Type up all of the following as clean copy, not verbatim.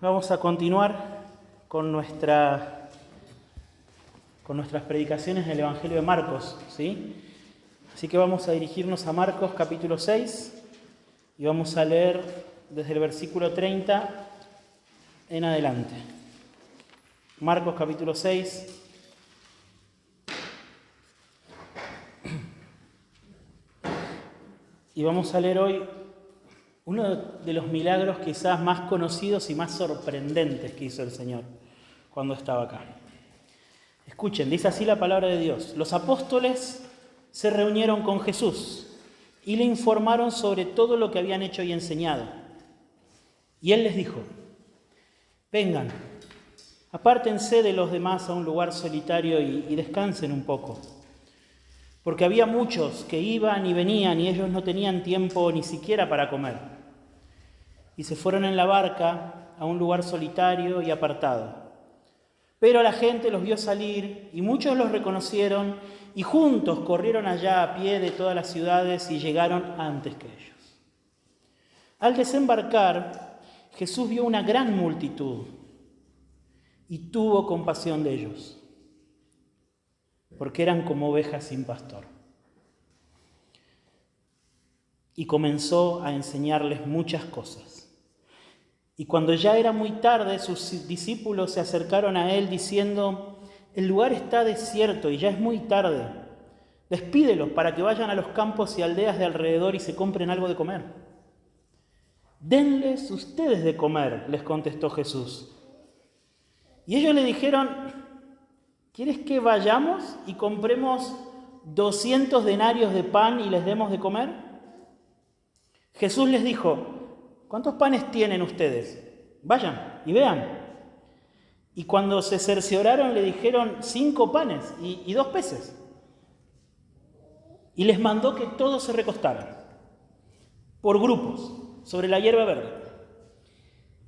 Vamos a continuar con nuestras predicaciones del Evangelio de Marcos, ¿sí? Así que vamos a dirigirnos a Marcos capítulo 6 y vamos a leer desde el versículo 30 en adelante. Marcos capítulo 6. Y vamos a leer hoy uno de los milagros quizás más conocidos y más sorprendentes que hizo el Señor cuando estaba acá. Escuchen, dice así la palabra de Dios. Los apóstoles se reunieron con Jesús y le informaron sobre todo lo que habían hecho y enseñado. Y Él les dijo: vengan, apártense de los demás a un lugar solitario y descansen un poco. Porque había muchos que iban y venían y ellos no tenían tiempo ni siquiera para comer. Y se fueron en la barca a un lugar solitario y apartado. Pero la gente los vio salir y muchos los reconocieron y juntos corrieron allá a pie de todas las ciudades y llegaron antes que ellos. Al desembarcar, Jesús vio una gran multitud y tuvo compasión de ellos, porque eran como ovejas sin pastor. Y comenzó a enseñarles muchas cosas. Y cuando ya era muy tarde, sus discípulos se acercaron a él diciendo: el lugar está desierto y ya es muy tarde. Despídelos para que vayan a los campos y aldeas de alrededor y se compren algo de comer. Denles ustedes de comer, les contestó Jesús. Y ellos le dijeron: ¿quieres que vayamos y compremos 200 denarios de pan y les demos de comer? Jesús les dijo: ¿cuántos panes tienen ustedes? Vayan y vean. Y cuando se cercioraron le dijeron: 5 panes y 2 peces. Y les mandó que todos se recostaran, por grupos, sobre la hierba verde.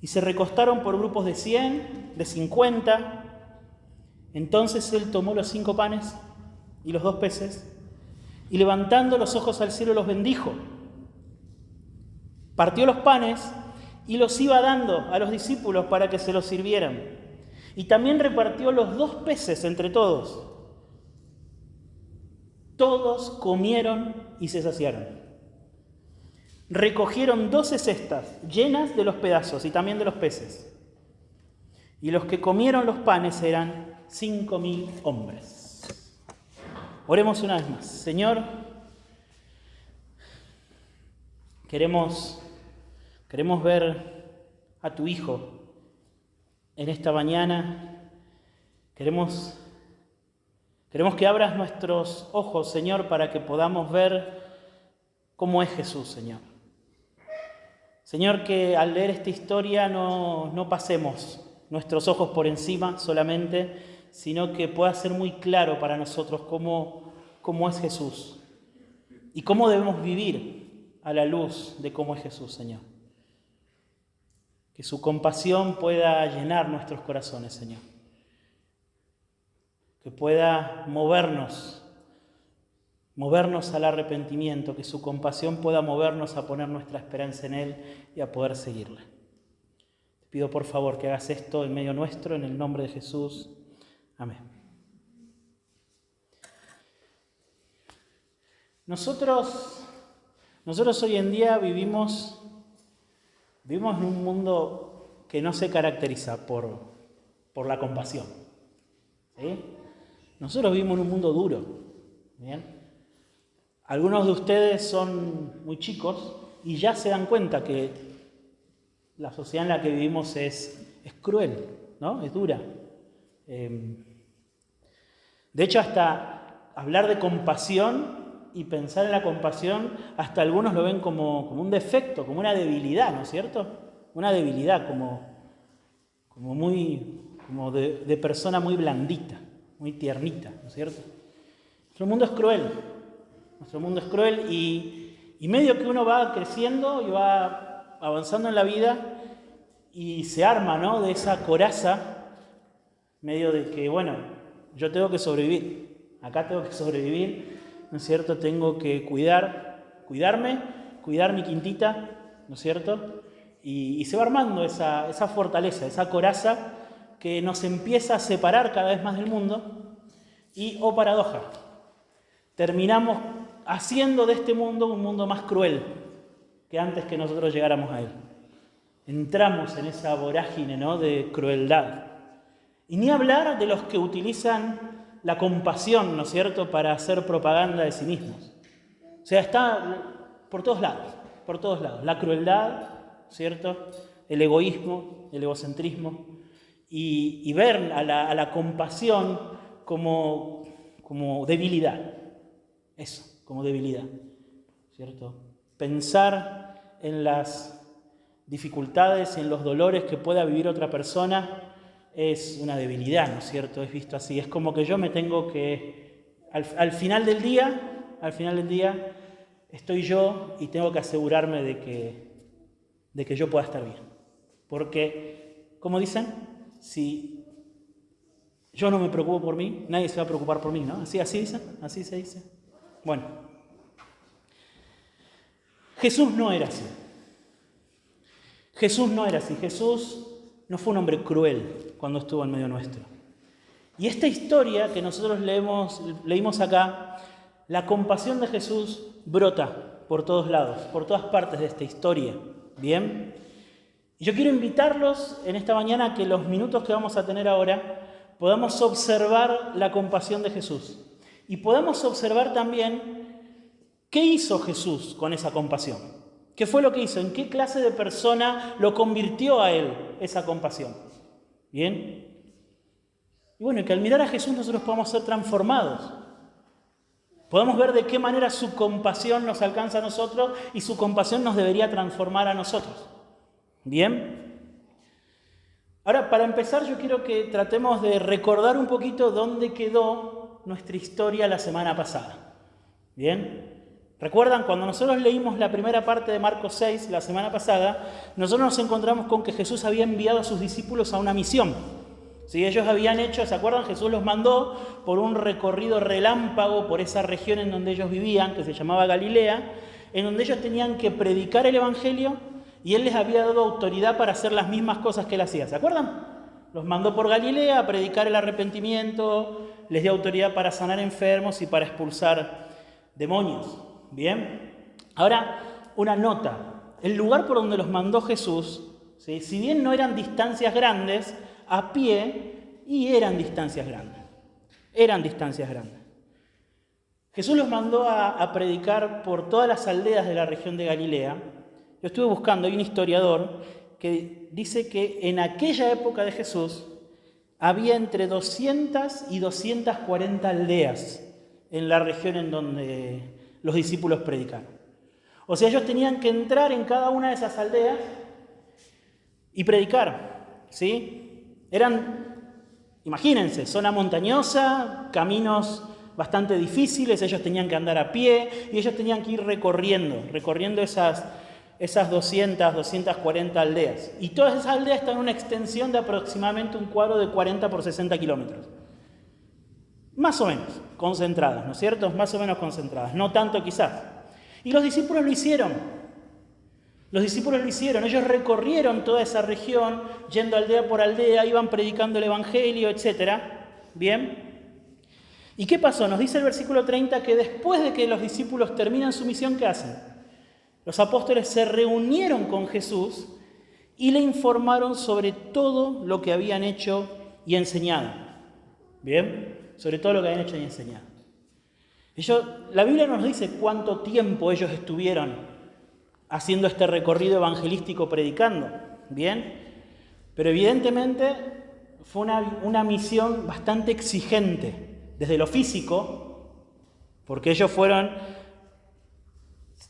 Y se recostaron por grupos de 100, de 50. Entonces él tomó los 5 panes y los 2 peces, y levantando los ojos al cielo los bendijo. Partió los panes y los iba dando a los discípulos para que se los sirvieran. Y también repartió los 2 peces entre todos. Todos comieron y se saciaron. Recogieron 12 cestas llenas de los pedazos y también de los peces. Y los que comieron los panes eran 5.000 hombres. Oremos una vez más. Señor, queremos ver a tu Hijo en esta mañana. Queremos que abras nuestros ojos, Señor, para que podamos ver cómo es Jesús, Señor. Señor, que al leer esta historia no pasemos nuestros ojos por encima solamente, sino que pueda ser muy claro para nosotros cómo es Jesús y cómo debemos vivir a la luz de cómo es Jesús, Señor. Que su compasión pueda llenar nuestros corazones, Señor. Que pueda movernos al arrepentimiento, que su compasión pueda movernos a poner nuestra esperanza en Él y a poder seguirle. Te pido por favor que hagas esto en medio nuestro, en el nombre de Jesús. Amén. Nosotros hoy en día vivimos en un mundo que no se caracteriza por la compasión, ¿sí? Nosotros vivimos en un mundo duro, ¿bien? Algunos de ustedes son muy chicos y ya se dan cuenta que la sociedad en la que vivimos es cruel, ¿no? Es dura. De hecho, hasta hablar de compasión y pensar en la compasión, hasta algunos lo ven como un defecto, como una debilidad, ¿no es cierto? Una debilidad, como de persona muy blandita, muy tiernita, ¿no es cierto? Nuestro mundo es cruel y medio que uno va creciendo y va avanzando en la vida y se arma, ¿no?, de esa coraza, medio de que, bueno, yo tengo que sobrevivir, acá tengo que sobrevivir, ¿no es cierto? Tengo que cuidarme, cuidar mi quintita, ¿no es cierto? Y se va armando esa fortaleza, esa coraza que nos empieza a separar cada vez más del mundo. Y, oh paradoja, terminamos haciendo de este mundo un mundo más cruel que antes que nosotros llegáramos a él. Entramos en esa vorágine, ¿no?, de crueldad. Y ni hablar de los que utilizan la compasión, ¿no es cierto?, para hacer propaganda de sí mismos. O sea, está por todos lados, la crueldad, ¿cierto?, el egoísmo, el egocentrismo, y ver a la compasión como debilidad. Eso, como debilidad, ¿cierto? Pensar en las dificultades, en los dolores que pueda vivir otra persona es una debilidad, ¿no es cierto? Es visto así. Es como que yo me tengo que, al final del día, estoy yo y tengo que asegurarme de que yo pueda estar bien. Porque, como dicen, si yo no me preocupo por mí, nadie se va a preocupar por mí, ¿no? Así dicen, así se dice. Bueno, Jesús no era así. Jesús no fue un hombre cruel cuando estuvo en medio nuestro. Y esta historia que nosotros leímos acá, la compasión de Jesús brota por todos lados, por todas partes de esta historia. ¿Bien? Y yo quiero invitarlos en esta mañana a que los minutos que vamos a tener ahora podamos observar la compasión de Jesús. Y podamos observar también qué hizo Jesús con esa compasión. ¿Qué fue lo que hizo? ¿En qué clase de persona lo convirtió a él esa compasión? ¿Bien? Y bueno, que al mirar a Jesús nosotros podamos ser transformados. Podemos ver de qué manera su compasión nos alcanza a nosotros y su compasión nos debería transformar a nosotros. ¿Bien? Ahora, para empezar, yo quiero que tratemos de recordar un poquito dónde quedó nuestra historia la semana pasada. ¿Bien? ¿Recuerdan? Cuando nosotros leímos la primera parte de Marcos 6 la semana pasada, nosotros nos encontramos con que Jesús había enviado a sus discípulos a una misión. ¿Sí? Ellos habían hecho, ¿se acuerdan? Jesús los mandó por un recorrido relámpago por esa región en donde ellos vivían, que se llamaba Galilea, en donde ellos tenían que predicar el Evangelio y Él les había dado autoridad para hacer las mismas cosas que Él hacía. ¿Se acuerdan? Los mandó por Galilea a predicar el arrepentimiento, les dio autoridad para sanar enfermos y para expulsar demonios. Bien, ahora una nota. El lugar por donde los mandó Jesús, ¿sí?, si bien no eran distancias grandes, a pie, y eran distancias grandes. Jesús los mandó a predicar por todas las aldeas de la región de Galilea. Yo estuve buscando, hay un historiador que dice que en aquella época de Jesús había entre 200 y 240 aldeas en la región en donde los discípulos predicaron. O sea, ellos tenían que entrar en cada una de esas aldeas y predicar, ¿sí? Imagínense, zona montañosa, caminos bastante difíciles, ellos tenían que andar a pie y ellos tenían que ir recorriendo esas 200, 240 aldeas. Y todas esas aldeas están en una extensión de aproximadamente un cuadro de 40 por 60 kilómetros. Más o menos concentradas, ¿no es cierto? Más o menos concentradas, no tanto quizás. Y los discípulos lo hicieron. Ellos recorrieron toda esa región, yendo aldea por aldea, iban predicando el Evangelio, etc. ¿Bien? ¿Y qué pasó? Nos dice el versículo 30 que después de que los discípulos terminan su misión, ¿qué hacen? Los apóstoles se reunieron con Jesús y le informaron sobre todo lo que habían hecho y enseñado. ¿Bien? Sobre todo lo que habían hecho y enseñado. La Biblia nos dice cuánto tiempo ellos estuvieron haciendo este recorrido evangelístico predicando. ¿Bien? Pero evidentemente fue una misión bastante exigente desde lo físico, porque ellos fueron,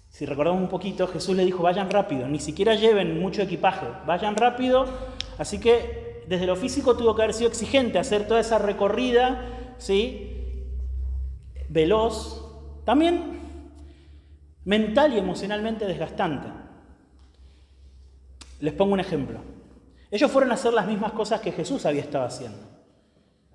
si recordamos un poquito, Jesús les dijo, vayan rápido, ni siquiera lleven mucho equipaje, vayan rápido. Así que desde lo físico tuvo que haber sido exigente hacer toda esa recorrida, ¿sí?, veloz, también mental y emocionalmente desgastante. Les pongo un ejemplo. Ellos fueron a hacer las mismas cosas que Jesús había estado haciendo.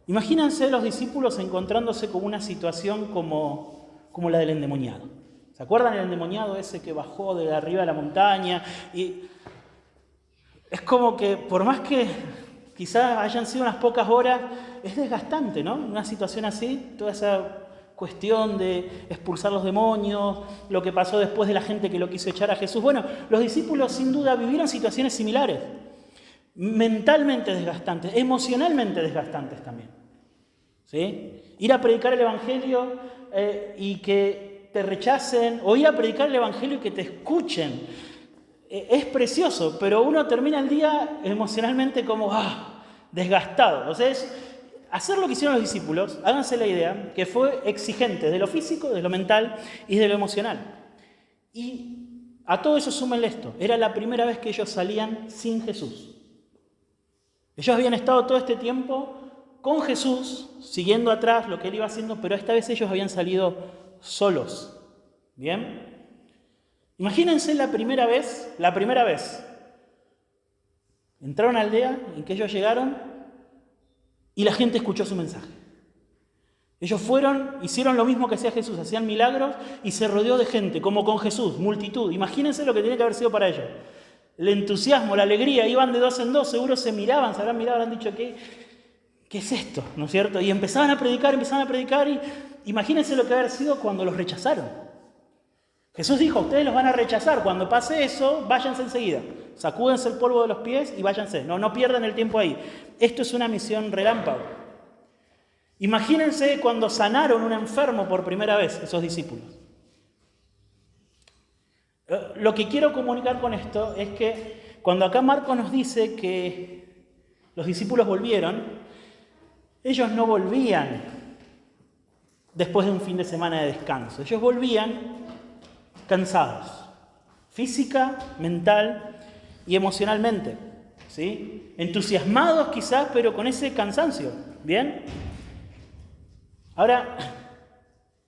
Imagínense los discípulos encontrándose con una situación como la del endemoniado. ¿Se acuerdan el endemoniado ese que bajó de arriba de la montaña? Y es como que por más que quizás hayan sido unas pocas horas, es desgastante, ¿no? Una situación así, toda esa cuestión de expulsar los demonios, lo que pasó después de la gente que lo quiso echar a Jesús. Bueno, los discípulos sin duda vivieron situaciones similares, mentalmente desgastantes, emocionalmente desgastantes también. ¿Sí? Ir a predicar el Evangelio y que te rechacen, o ir a predicar el Evangelio y que te escuchen, es precioso, pero uno termina el día emocionalmente como desgastado. O sea, es hacer lo que hicieron los discípulos, háganse la idea, que fue exigente de lo físico, de lo mental y de lo emocional. Y a todo eso súmenle esto, era la primera vez que ellos salían sin Jesús. Ellos habían estado todo este tiempo con Jesús, siguiendo atrás lo que él iba haciendo, pero esta vez ellos habían salido solos. ¿Bien? Imagínense la primera vez. Entraron a una aldea en que ellos llegaron y la gente escuchó su mensaje. Ellos fueron, hicieron lo mismo que hacía Jesús, hacían milagros y se rodeó de gente, como con Jesús, multitud. Imagínense lo que tenía que haber sido para ellos. El entusiasmo, la alegría, iban de dos en dos, seguro se miraban, se habrán mirado, habrán dicho, ¿qué es esto? ¿No es cierto? Y empezaban a predicar y imagínense lo que haber sido cuando los rechazaron. Jesús dijo, ustedes los van a rechazar, cuando pase eso, váyanse enseguida. Sacúdense el polvo de los pies y váyanse. No pierdan el tiempo ahí. Esto es una misión relámpago. Imagínense cuando sanaron un enfermo por primera vez, esos discípulos. Lo que quiero comunicar con esto es que cuando acá Marcos nos dice que los discípulos volvieron, ellos no volvían después de un fin de semana de descanso. Ellos volvían cansados, física, mental y emocionalmente, ¿sí? Entusiasmados quizás, pero con ese cansancio, ¿bien? Ahora,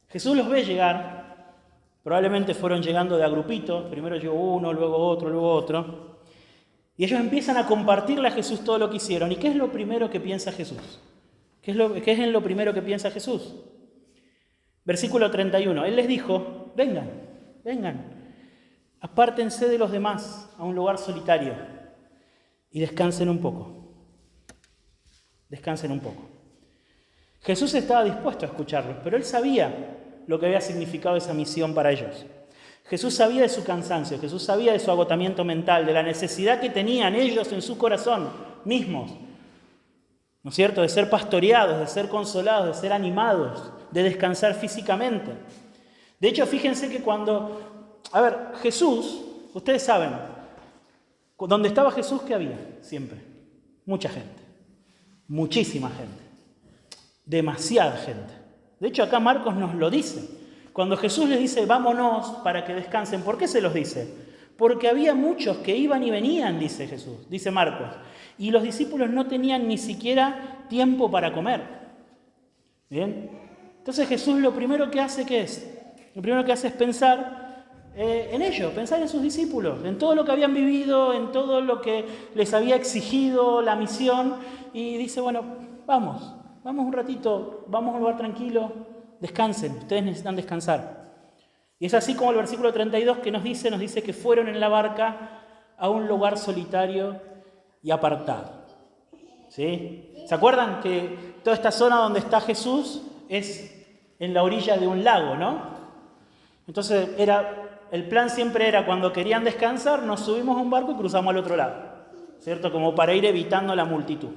Jesús los ve llegar, probablemente fueron llegando de a grupitos, primero llegó uno, luego otro, y ellos empiezan a compartirle a Jesús todo lo que hicieron. ¿Y qué es lo primero que piensa Jesús? ¿Qué es en lo primero que piensa Jesús? Versículo 31, Él les dijo, vengan, apártense de los demás a un lugar solitario y descansen un poco. Jesús estaba dispuesto a escucharlos, pero Él sabía lo que había significado esa misión para ellos. Jesús sabía de su cansancio, Jesús sabía de su agotamiento mental, de la necesidad que tenían ellos en su corazón mismos, ¿no es cierto?, de ser pastoreados, de ser consolados, de ser animados, de descansar físicamente. De hecho, fíjense que Jesús, ustedes saben, donde estaba Jesús, ¿qué había? Siempre. Mucha gente. Muchísima gente. Demasiada gente. De hecho, acá Marcos nos lo dice. Cuando Jesús les dice, vámonos para que descansen, ¿por qué se los dice? Porque había muchos que iban y venían, dice Jesús, dice Marcos. Y los discípulos no tenían ni siquiera tiempo para comer. ¿Bien? Entonces Jesús lo primero que hace, ¿qué es? Lo primero que hace es pensar en ellos, pensar en sus discípulos, en todo lo que habían vivido, en todo lo que les había exigido la misión. Y dice, bueno, vamos un ratito, vamos a un lugar tranquilo, descansen, ustedes necesitan descansar. Y es así como el versículo 32 que nos dice que fueron en la barca a un lugar solitario y apartado. ¿Sí? ¿Se acuerdan que toda esta zona donde está Jesús es en la orilla de un lago, ¿no? Entonces el plan siempre era cuando querían descansar, nos subimos a un barco y cruzamos al otro lado, ¿cierto? Como para ir evitando la multitud.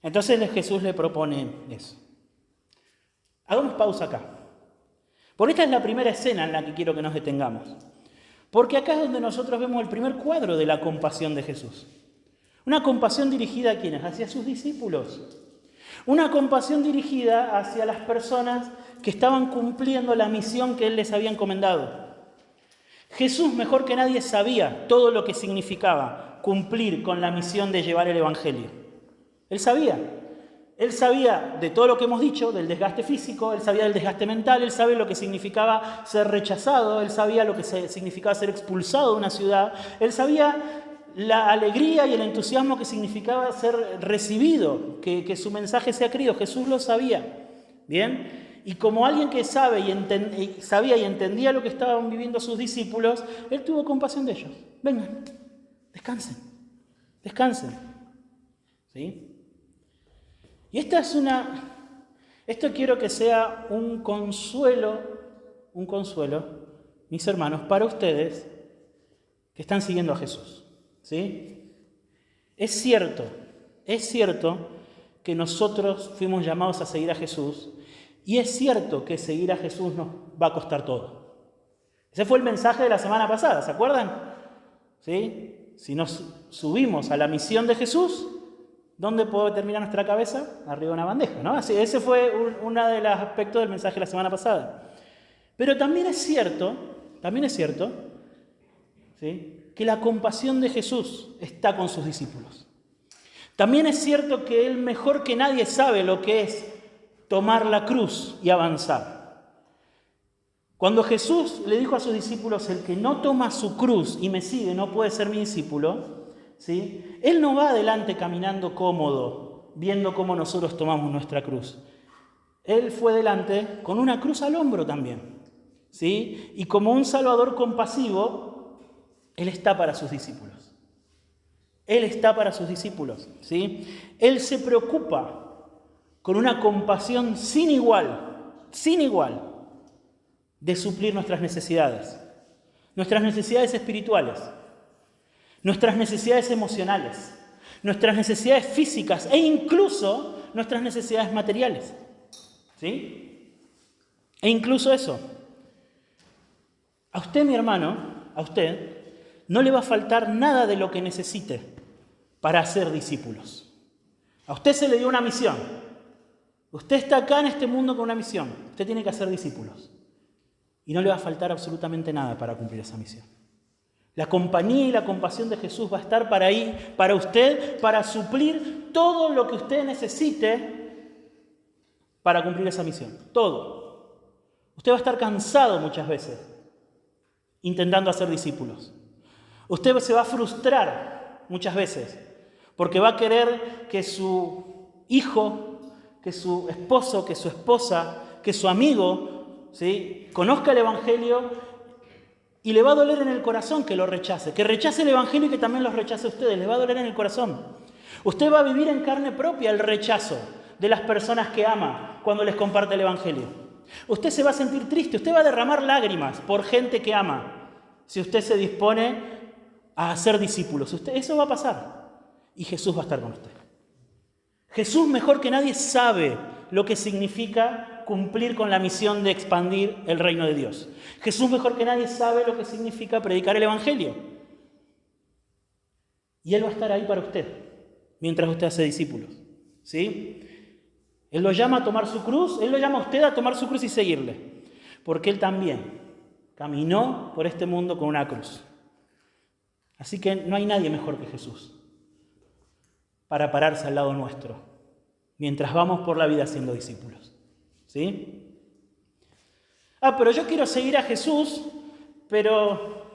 Entonces Jesús le propone eso. Hagamos pausa acá. Porque esta es la primera escena en la que quiero que nos detengamos. Porque acá es donde nosotros vemos el primer cuadro de la compasión de Jesús. Una compasión dirigida a ¿quiénes? Hacia sus discípulos. Una compasión dirigida hacia las personas que estaban cumpliendo la misión que Él les había encomendado. Jesús, mejor que nadie, sabía todo lo que significaba cumplir con la misión de llevar el Evangelio. Él sabía de todo lo que hemos dicho, del desgaste físico, Él sabía del desgaste mental, Él sabía lo que significaba ser rechazado, Él sabía lo que significaba ser expulsado de una ciudad, Él sabía la alegría y el entusiasmo que significaba ser recibido, que su mensaje sea querido. Jesús lo sabía, ¿bien? Y como alguien que sabía y entendía lo que estaban viviendo sus discípulos, Él tuvo compasión de ellos. Vengan, descansen, Descansen. ¿Sí? Y esto quiero que sea un consuelo, mis hermanos, para ustedes que están siguiendo a Jesús. ¿Sí? Es cierto que nosotros fuimos llamados a seguir a Jesús, y es cierto que seguir a Jesús nos va a costar todo. Ese fue el mensaje de la semana pasada, ¿se acuerdan? ¿Sí? Si nos subimos a la misión de Jesús, ¿dónde puede terminar nuestra cabeza? Arriba de una bandeja, ¿no? Así, ese fue uno de los aspectos del mensaje de la semana pasada. Pero también es cierto, ¿sí?, que la compasión de Jesús está con sus discípulos. También es cierto que Él mejor que nadie sabe lo que es tomar la cruz y avanzar. Cuando Jesús le dijo a sus discípulos, el que no toma su cruz y me sigue no puede ser mi discípulo, ¿sí?, Él no va adelante caminando cómodo, viendo cómo nosotros tomamos nuestra cruz. Él fue delante con una cruz al hombro también, ¿sí? Y como un Salvador compasivo, Él está para sus discípulos. Él está para sus discípulos, ¿sí? Él se preocupa con una compasión sin igual, de suplir nuestras necesidades espirituales, nuestras necesidades emocionales, nuestras necesidades físicas e incluso nuestras necesidades materiales, ¿sí? E incluso eso. A usted, mi hermano, no le va a faltar nada de lo que necesite para hacer discípulos. A usted se le dio una misión. Usted está acá en este mundo con una misión. Usted tiene que hacer discípulos. Y no le va a faltar absolutamente nada para cumplir esa misión. La compañía y la compasión de Jesús va a estar para ahí, para usted, para suplir todo lo que usted necesite para cumplir esa misión. Todo. Usted va a estar cansado muchas veces intentando hacer discípulos. Usted se va a frustrar muchas veces porque va a querer que su hijo, que su esposo, que su esposa, que su amigo, ¿sí?, conozca el Evangelio, y le va a doler en el corazón que lo rechace, que rechace el Evangelio y que también los rechace a ustedes, le va a doler en el corazón. Usted va a vivir en carne propia el rechazo de las personas que ama cuando les comparte el Evangelio. Usted se va a sentir triste, usted va a derramar lágrimas por gente que ama, si usted se dispone a hacer discípulos. Eso va a pasar. Y Jesús va a estar con usted. Jesús mejor que nadie sabe lo que significa cumplir con la misión de expandir el reino de Dios. Jesús mejor que nadie sabe lo que significa predicar el Evangelio. Y Él va a estar ahí para usted, mientras usted hace discípulos. ¿Sí? Él lo llama a tomar su cruz, Él lo llama a usted a tomar su cruz y seguirle. Porque Él también caminó por este mundo con una cruz. Así que no hay nadie mejor que Jesús para pararse al lado nuestro, mientras vamos por la vida siendo discípulos. ¿Sí? Pero yo quiero seguir a Jesús, pero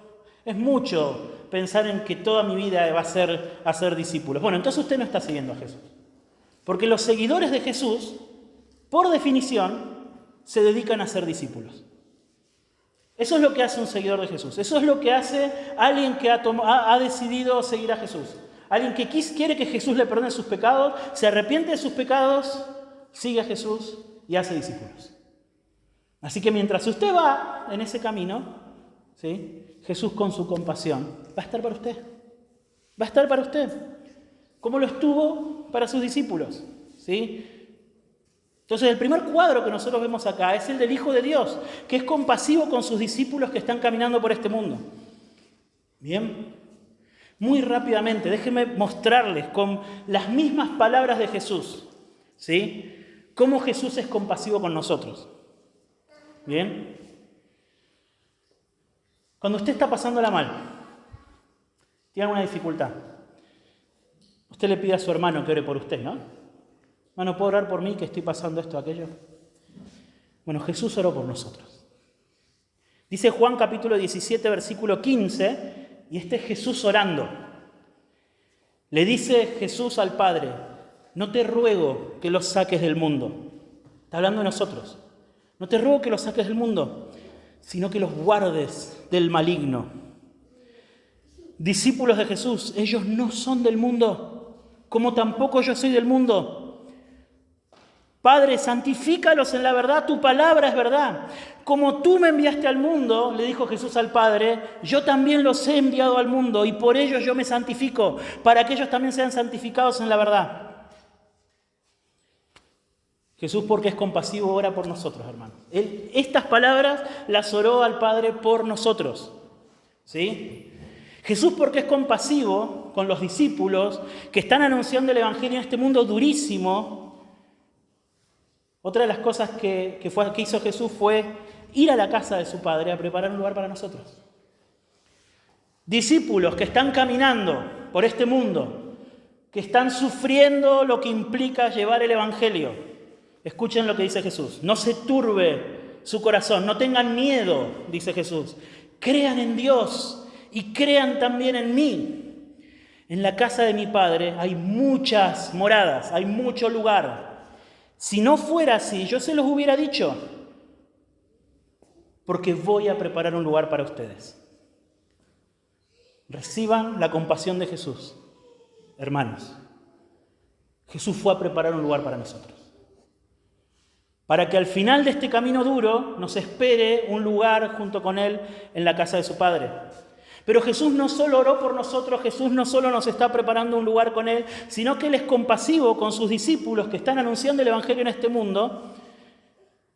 es mucho pensar en que toda mi vida va a ser hacer discípulos. Bueno, entonces usted no está siguiendo a Jesús. Porque los seguidores de Jesús, por definición, se dedican a ser discípulos. Eso es lo que hace un seguidor de Jesús. Eso es lo que hace alguien que ha decidido seguir a Jesús. Alguien que quiere que Jesús le perdone sus pecados, se arrepiente de sus pecados, sigue a Jesús y hace discípulos. Así que mientras usted va en ese camino, ¿sí?, Jesús con su compasión va a estar para usted. Va a estar para usted, como lo estuvo para sus discípulos. ¿Sí? Entonces el primer cuadro que nosotros vemos acá es el del Hijo de Dios, que es compasivo con sus discípulos que están caminando por este mundo. Bien. Muy rápidamente, déjenme mostrarles con las mismas palabras de Jesús, ¿sí?, cómo Jesús es compasivo con nosotros. Bien. Cuando usted está pasándola mal, tiene alguna dificultad, usted le pide a su hermano que ore por usted, ¿no? Hermano, ¿puedo orar por mí que estoy pasando esto o aquello? Bueno, Jesús oró por nosotros. Dice Juan capítulo 17, versículo 15... Y este es Jesús orando. Le dice Jesús al Padre, no te ruego que los saques del mundo. Está hablando de nosotros. No te ruego que los saques del mundo, sino que los guardes del maligno. discípulos de Jesús, ellos no son del mundo, como tampoco yo soy del mundo. Padre, santifícalos en la verdad, tu palabra es verdad. Como tú me enviaste al mundo, le dijo Jesús al Padre, yo también los he enviado al mundo y por ellos yo me santifico, para que ellos también sean santificados en la verdad. Jesús, porque es compasivo, ora por nosotros, hermanos. Estas palabras las oró al Padre por nosotros. ¿Sí? Jesús, porque es compasivo con los discípulos que están anunciando el Evangelio en este mundo durísimo. Otra de las cosas que hizo Jesús fue ir a la casa de su Padre a preparar un lugar para nosotros. Discípulos que están caminando por este mundo, que están sufriendo lo que implica llevar el Evangelio. Escuchen lo que dice Jesús. No se turbe su corazón, no tengan miedo, dice Jesús. Crean en Dios y crean también en mí. En la casa de mi Padre hay muchas moradas, hay mucho lugar. Si no fuera así, yo se los hubiera dicho, porque voy a preparar un lugar para ustedes. Reciban la compasión de Jesús, hermanos. Jesús fue a preparar un lugar para nosotros. Para que al final de este camino duro nos espere un lugar junto con Él en la casa de su Padre. Pero Jesús no solo oró por nosotros, Jesús no solo nos está preparando un lugar con Él, sino que Él es compasivo con sus discípulos que están anunciando el Evangelio en este mundo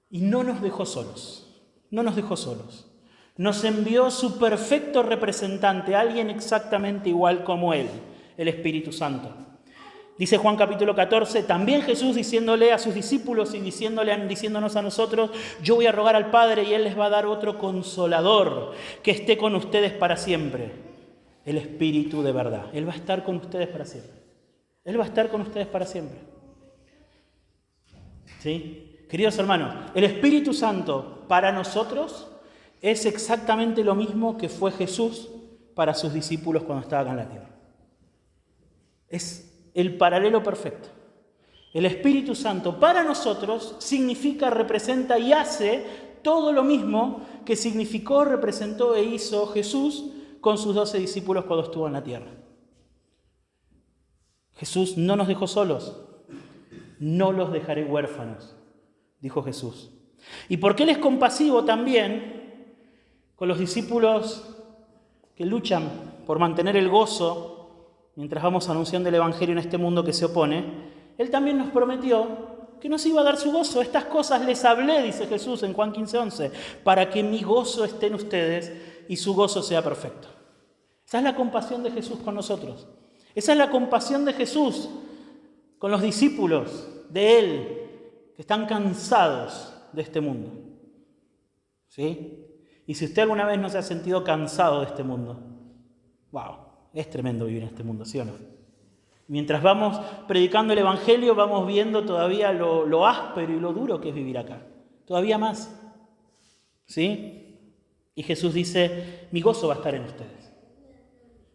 y no nos dejó solos, no nos dejó solos. Nos envió su perfecto representante, alguien exactamente igual como Él, el Espíritu Santo. Dice Juan capítulo 14, también Jesús diciéndole a sus discípulos y diciéndonos a nosotros, yo voy a rogar al Padre y Él les va a dar otro consolador que esté con ustedes para siempre, el Espíritu de verdad. Él va a estar con ustedes para siempre. Él va a estar con ustedes para siempre. ¿Sí? Queridos hermanos, el Espíritu Santo para nosotros es exactamente lo mismo que fue Jesús para sus discípulos cuando estaba acá en la tierra. Es el paralelo perfecto. El Espíritu Santo para nosotros significa, representa y hace todo lo mismo que significó, representó e hizo Jesús con sus 12 discípulos cuando estuvo en la tierra. Jesús no nos dejó solos. No los dejaré huérfanos, dijo Jesús. Y porque Él es compasivo también con los discípulos que luchan por mantener el gozo mientras vamos anunciando el Evangelio en este mundo que se opone, Él también nos prometió que nos iba a dar su gozo. Estas cosas les hablé, dice Jesús en Juan 15:11, para que mi gozo esté en ustedes y su gozo sea perfecto. Esa es la compasión de Jesús con nosotros. Esa es la compasión de Jesús con los discípulos de Él que están cansados de este mundo. ¿Sí? Y si usted alguna vez no se ha sentido cansado de este mundo, ¡wow! Es tremendo vivir en este mundo, ¿sí o no? Mientras vamos predicando el Evangelio, vamos viendo todavía lo áspero y lo duro que es vivir acá. Todavía más. ¿Sí? Y Jesús dice, mi gozo va a estar en ustedes.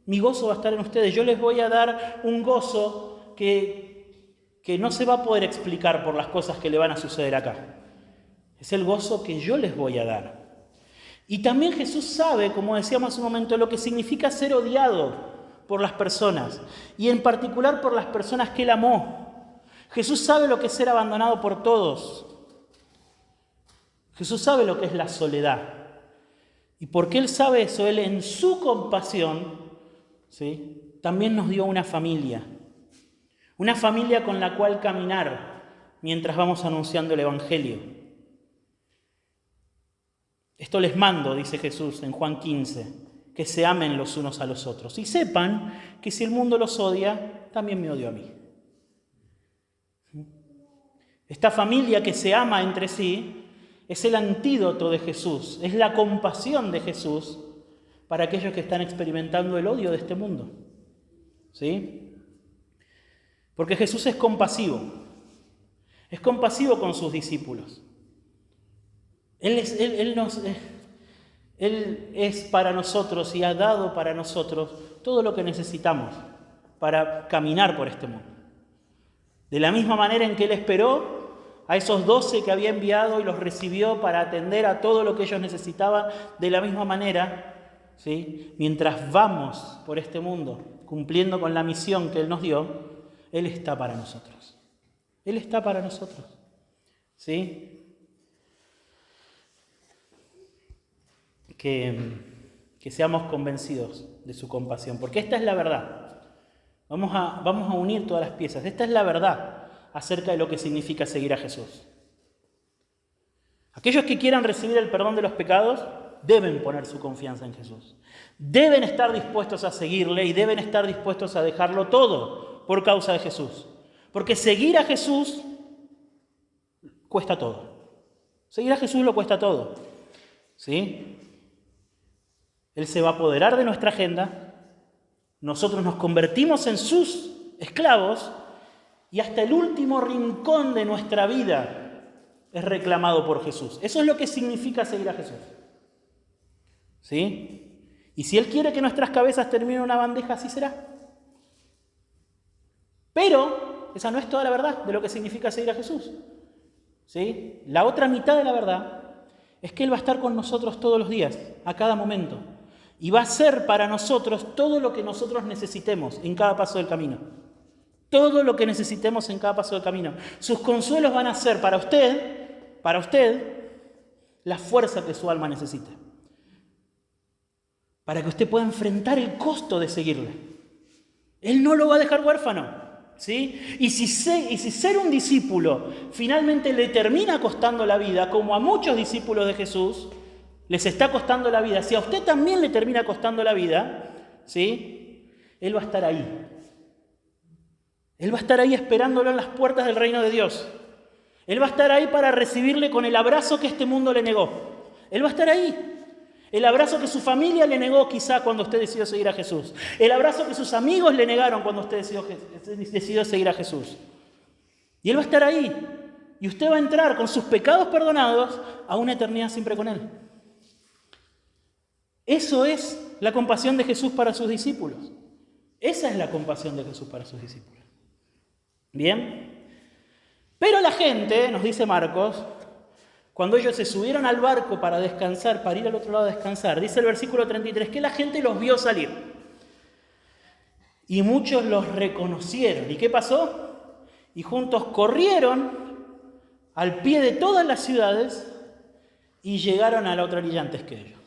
Mi gozo va a estar en ustedes. Yo les voy a dar un gozo que no se va a poder explicar por las cosas que le van a suceder acá. Es el gozo que yo les voy a dar. Y también Jesús sabe, como decíamos hace un momento, lo que significa ser odiado por las personas, y en particular por las personas que Él amó. Jesús sabe lo que es ser abandonado por todos. Jesús sabe lo que es la soledad. Y porque Él sabe eso, Él en su compasión, ¿sí?, también nos dio una familia con la cual caminar mientras vamos anunciando el Evangelio. Esto les mando, dice Jesús en Juan 15, que se amen los unos a los otros. Y sepan que si el mundo los odia, también me odia a mí. Esta familia que se ama entre sí es el antídoto de Jesús, es la compasión de Jesús para aquellos que están experimentando el odio de este mundo. ¿Sí? Porque Jesús es compasivo con sus discípulos. Él es para nosotros y ha dado para nosotros todo lo que necesitamos para caminar por este mundo. De la misma manera en que Él esperó a esos 12 que había enviado y los recibió para atender a todo lo que ellos necesitaban, de la misma manera ¿sí? Mientras vamos por este mundo cumpliendo con la misión que Él nos dio, Él está para nosotros. Él está para nosotros. ¿Sí? Que seamos convencidos de su compasión, porque esta es la verdad. Vamos a unir todas las piezas. Esta es la verdad acerca de lo que significa seguir a Jesús. Aquellos que quieran recibir el perdón de los pecados deben poner su confianza en Jesús. Deben estar dispuestos a seguirle y deben estar dispuestos a dejarlo todo por causa de Jesús. Porque seguir a Jesús cuesta todo. Seguir a Jesús lo cuesta todo. ¿Sí? Él se va a apoderar de nuestra agenda, nosotros nos convertimos en sus esclavos y hasta el último rincón de nuestra vida es reclamado por Jesús. Eso es lo que significa seguir a Jesús. ¿Sí? Y si Él quiere que nuestras cabezas terminen en una bandeja, así será. Pero esa no es toda la verdad de lo que significa seguir a Jesús. ¿Sí? La otra mitad de la verdad es que Él va a estar con nosotros todos los días, a cada momento. Y va a ser para nosotros todo lo que nosotros necesitemos en cada paso del camino. Todo lo que necesitemos en cada paso del camino. Sus consuelos van a ser para usted, la fuerza que su alma necesite. Para que usted pueda enfrentar el costo de seguirle. Él no lo va a dejar huérfano. ¿Sí? Y si ser un discípulo finalmente le termina costando la vida, como a muchos discípulos de Jesús les está costando la vida, si a usted también le termina costando la vida, ¿sí? Él va a estar ahí. Él va a estar ahí esperándolo en las puertas del reino de Dios. Él va a estar ahí para recibirle con el abrazo que este mundo le negó. Él va a estar ahí. El abrazo que su familia le negó quizá cuando usted decidió seguir a Jesús. El abrazo que sus amigos le negaron cuando usted decidió seguir a Jesús. Y Él va a estar ahí. Y usted va a entrar con sus pecados perdonados a una eternidad siempre con Él. Eso es la compasión de Jesús para sus discípulos. Esa es la compasión de Jesús para sus discípulos. ¿Bien? Pero la gente, nos dice Marcos, cuando ellos se subieron al barco para descansar, para ir al otro lado a descansar, dice el versículo 33, que la gente los vio salir. Y muchos los reconocieron. ¿Y qué pasó? Y juntos corrieron al pie de todas las ciudades y llegaron a la otra orilla antes que ellos.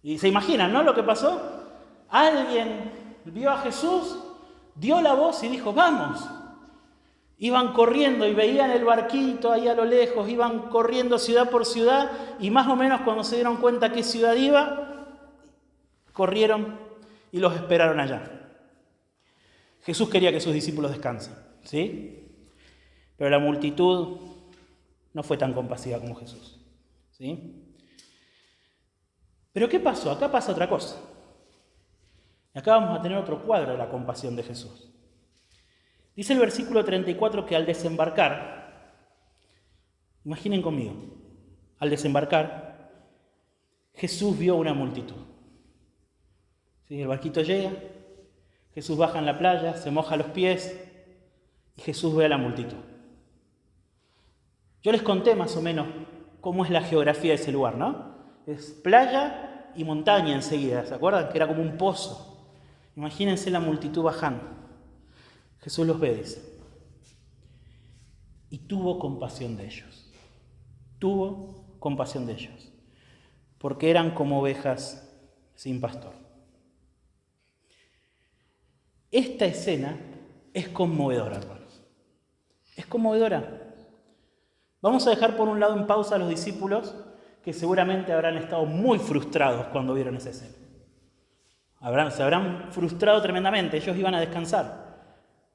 Y se imaginan, ¿no? Lo que pasó. Alguien vio a Jesús, dio la voz y dijo, ¡vamos! Iban corriendo y veían el barquito ahí a lo lejos, iban corriendo ciudad por ciudad y más o menos cuando se dieron cuenta qué ciudad iba, corrieron y los esperaron allá. Jesús quería que sus discípulos descansen, ¿sí? Pero la multitud no fue tan compasiva como Jesús, ¿sí? Pero ¿qué pasó? Acá pasa otra cosa. Acá vamos a tener otro cuadro de la compasión de Jesús. Dice el versículo 34 que al desembarcar, imaginen conmigo, al desembarcar, Jesús vio una multitud. ¿Sí? El barquito llega, Jesús baja en la playa, se moja los pies y Jesús ve a la multitud. Yo les conté más o menos cómo es la geografía de ese lugar, ¿no? Es playa y montaña enseguida, ¿se acuerdan? Que era como un pozo. Imagínense la multitud bajando. Jesús los ve, dice. Y tuvo compasión de ellos. Tuvo compasión de ellos. Porque eran como ovejas sin pastor. Esta escena es conmovedora, hermanos. Es conmovedora. Vamos a dejar por un lado en pausa a los discípulos que seguramente habrán estado muy frustrados cuando vieron esa escena. Se habrán frustrado tremendamente, ellos iban a descansar.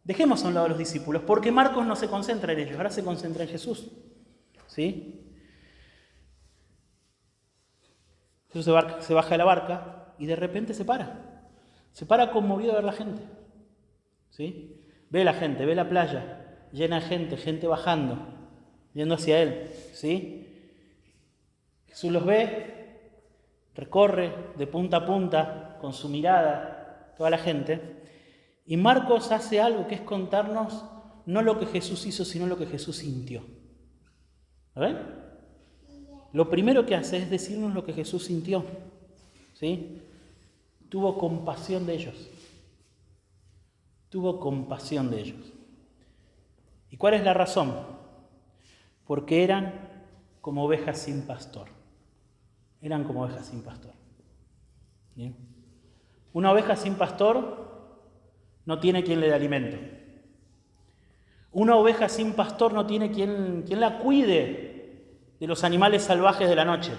Dejemos a un lado a los discípulos, porque Marcos no se concentra en ellos, ahora se concentra en Jesús. ¿Sí? Jesús se baja de la barca y de repente se para. Se para conmovido a ver la gente. ¿Sí? Ve la gente, ve la playa, llena de gente, gente bajando, yendo hacia Él. ¿Sí? Jesús los ve, recorre de punta a punta con su mirada toda la gente. Y Marcos hace algo que es contarnos no lo que Jesús hizo, sino lo que Jesús sintió. ¿Ven? Lo primero que hace es decirnos lo que Jesús sintió. ¿Sí? tuvo compasión de ellos. Tuvo compasión de ellos. ¿Y cuál es la razón? Porque eran como ovejas sin pastor. Eran como ovejas sin pastor. ¿Bien? Una oveja sin pastor no tiene quien le dé alimento. Una oveja sin pastor no tiene quien la cuide de los animales salvajes de la noche.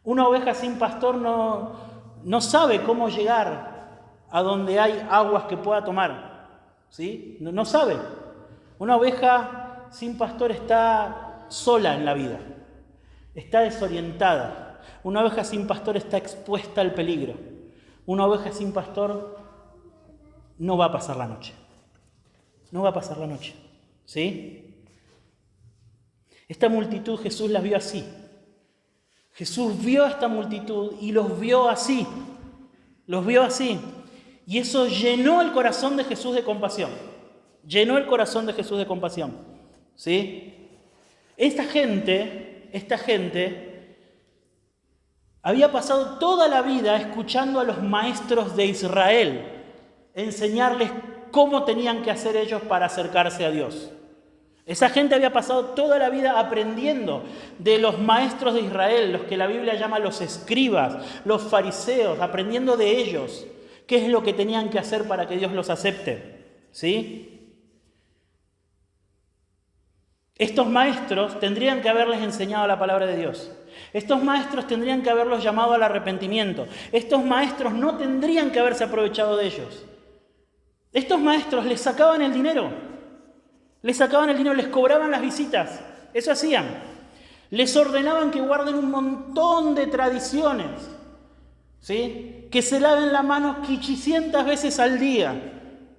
Una oveja sin pastor no sabe cómo llegar a donde hay aguas que pueda tomar. ¿Sí? No sabe. Una oveja sin pastor está sola en la vida. Está desorientada. Una oveja sin pastor está expuesta al peligro. Una oveja sin pastor no va a pasar la noche. No va a pasar la noche. ¿Sí? Esta multitud Jesús las vio así. Jesús vio a esta multitud y los vio así. Los vio así. Y eso llenó el corazón de Jesús de compasión. Llenó el corazón de Jesús de compasión. ¿Sí? Esta gente había pasado toda la vida escuchando a los maestros de Israel enseñarles cómo tenían que hacer ellos para acercarse a Dios. Esa gente había pasado toda la vida aprendiendo de los maestros de Israel, los que la Biblia llama los escribas, los fariseos, aprendiendo de ellos qué es lo que tenían que hacer para que Dios los acepte. ¿Sí? Estos maestros tendrían que haberles enseñado la palabra de Dios. Estos maestros tendrían que haberlos llamado al arrepentimiento. Estos maestros no tendrían que haberse aprovechado de ellos. Estos maestros les sacaban el dinero. Les cobraban las visitas. Eso hacían. Les ordenaban que guarden un montón de tradiciones. ¿Sí? Que se laven la mano 500 veces al día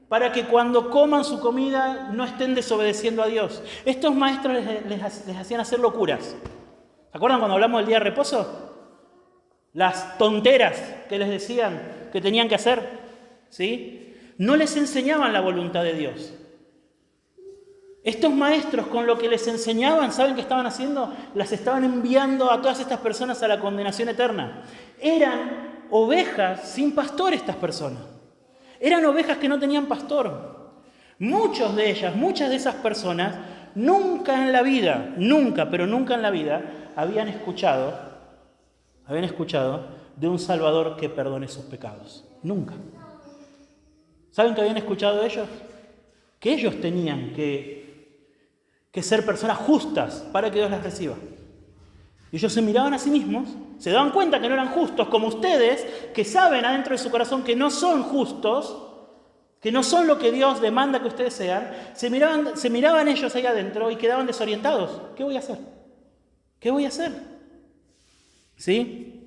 para que cuando coman su comida no estén desobedeciendo a Dios. Estos maestros les hacían hacer locuras. ¿Se acuerdan cuando hablamos del día de reposo? Las tonteras que les decían que tenían que hacer. ¿Sí? No les enseñaban la voluntad de Dios. Estos maestros con lo que les enseñaban, ¿saben qué estaban haciendo? Las estaban enviando a todas estas personas a la condenación eterna. Eran ovejas sin pastor estas personas. Eran ovejas que no tenían pastor. Muchas de esas personas, nunca en la vida habían escuchado de un Salvador que perdone sus pecados. Nunca. ¿Saben qué habían escuchado de ellos? Que ellos tenían que ser personas justas para que Dios las reciba. Y ellos se miraban a sí mismos, se daban cuenta que no eran justos, como ustedes, que saben adentro de su corazón que no son justos, que no son lo que Dios demanda que ustedes sean. Se miraban ellos ahí adentro y quedaban desorientados. ¿Qué voy a hacer? ¿Qué voy a hacer? ¿Sí?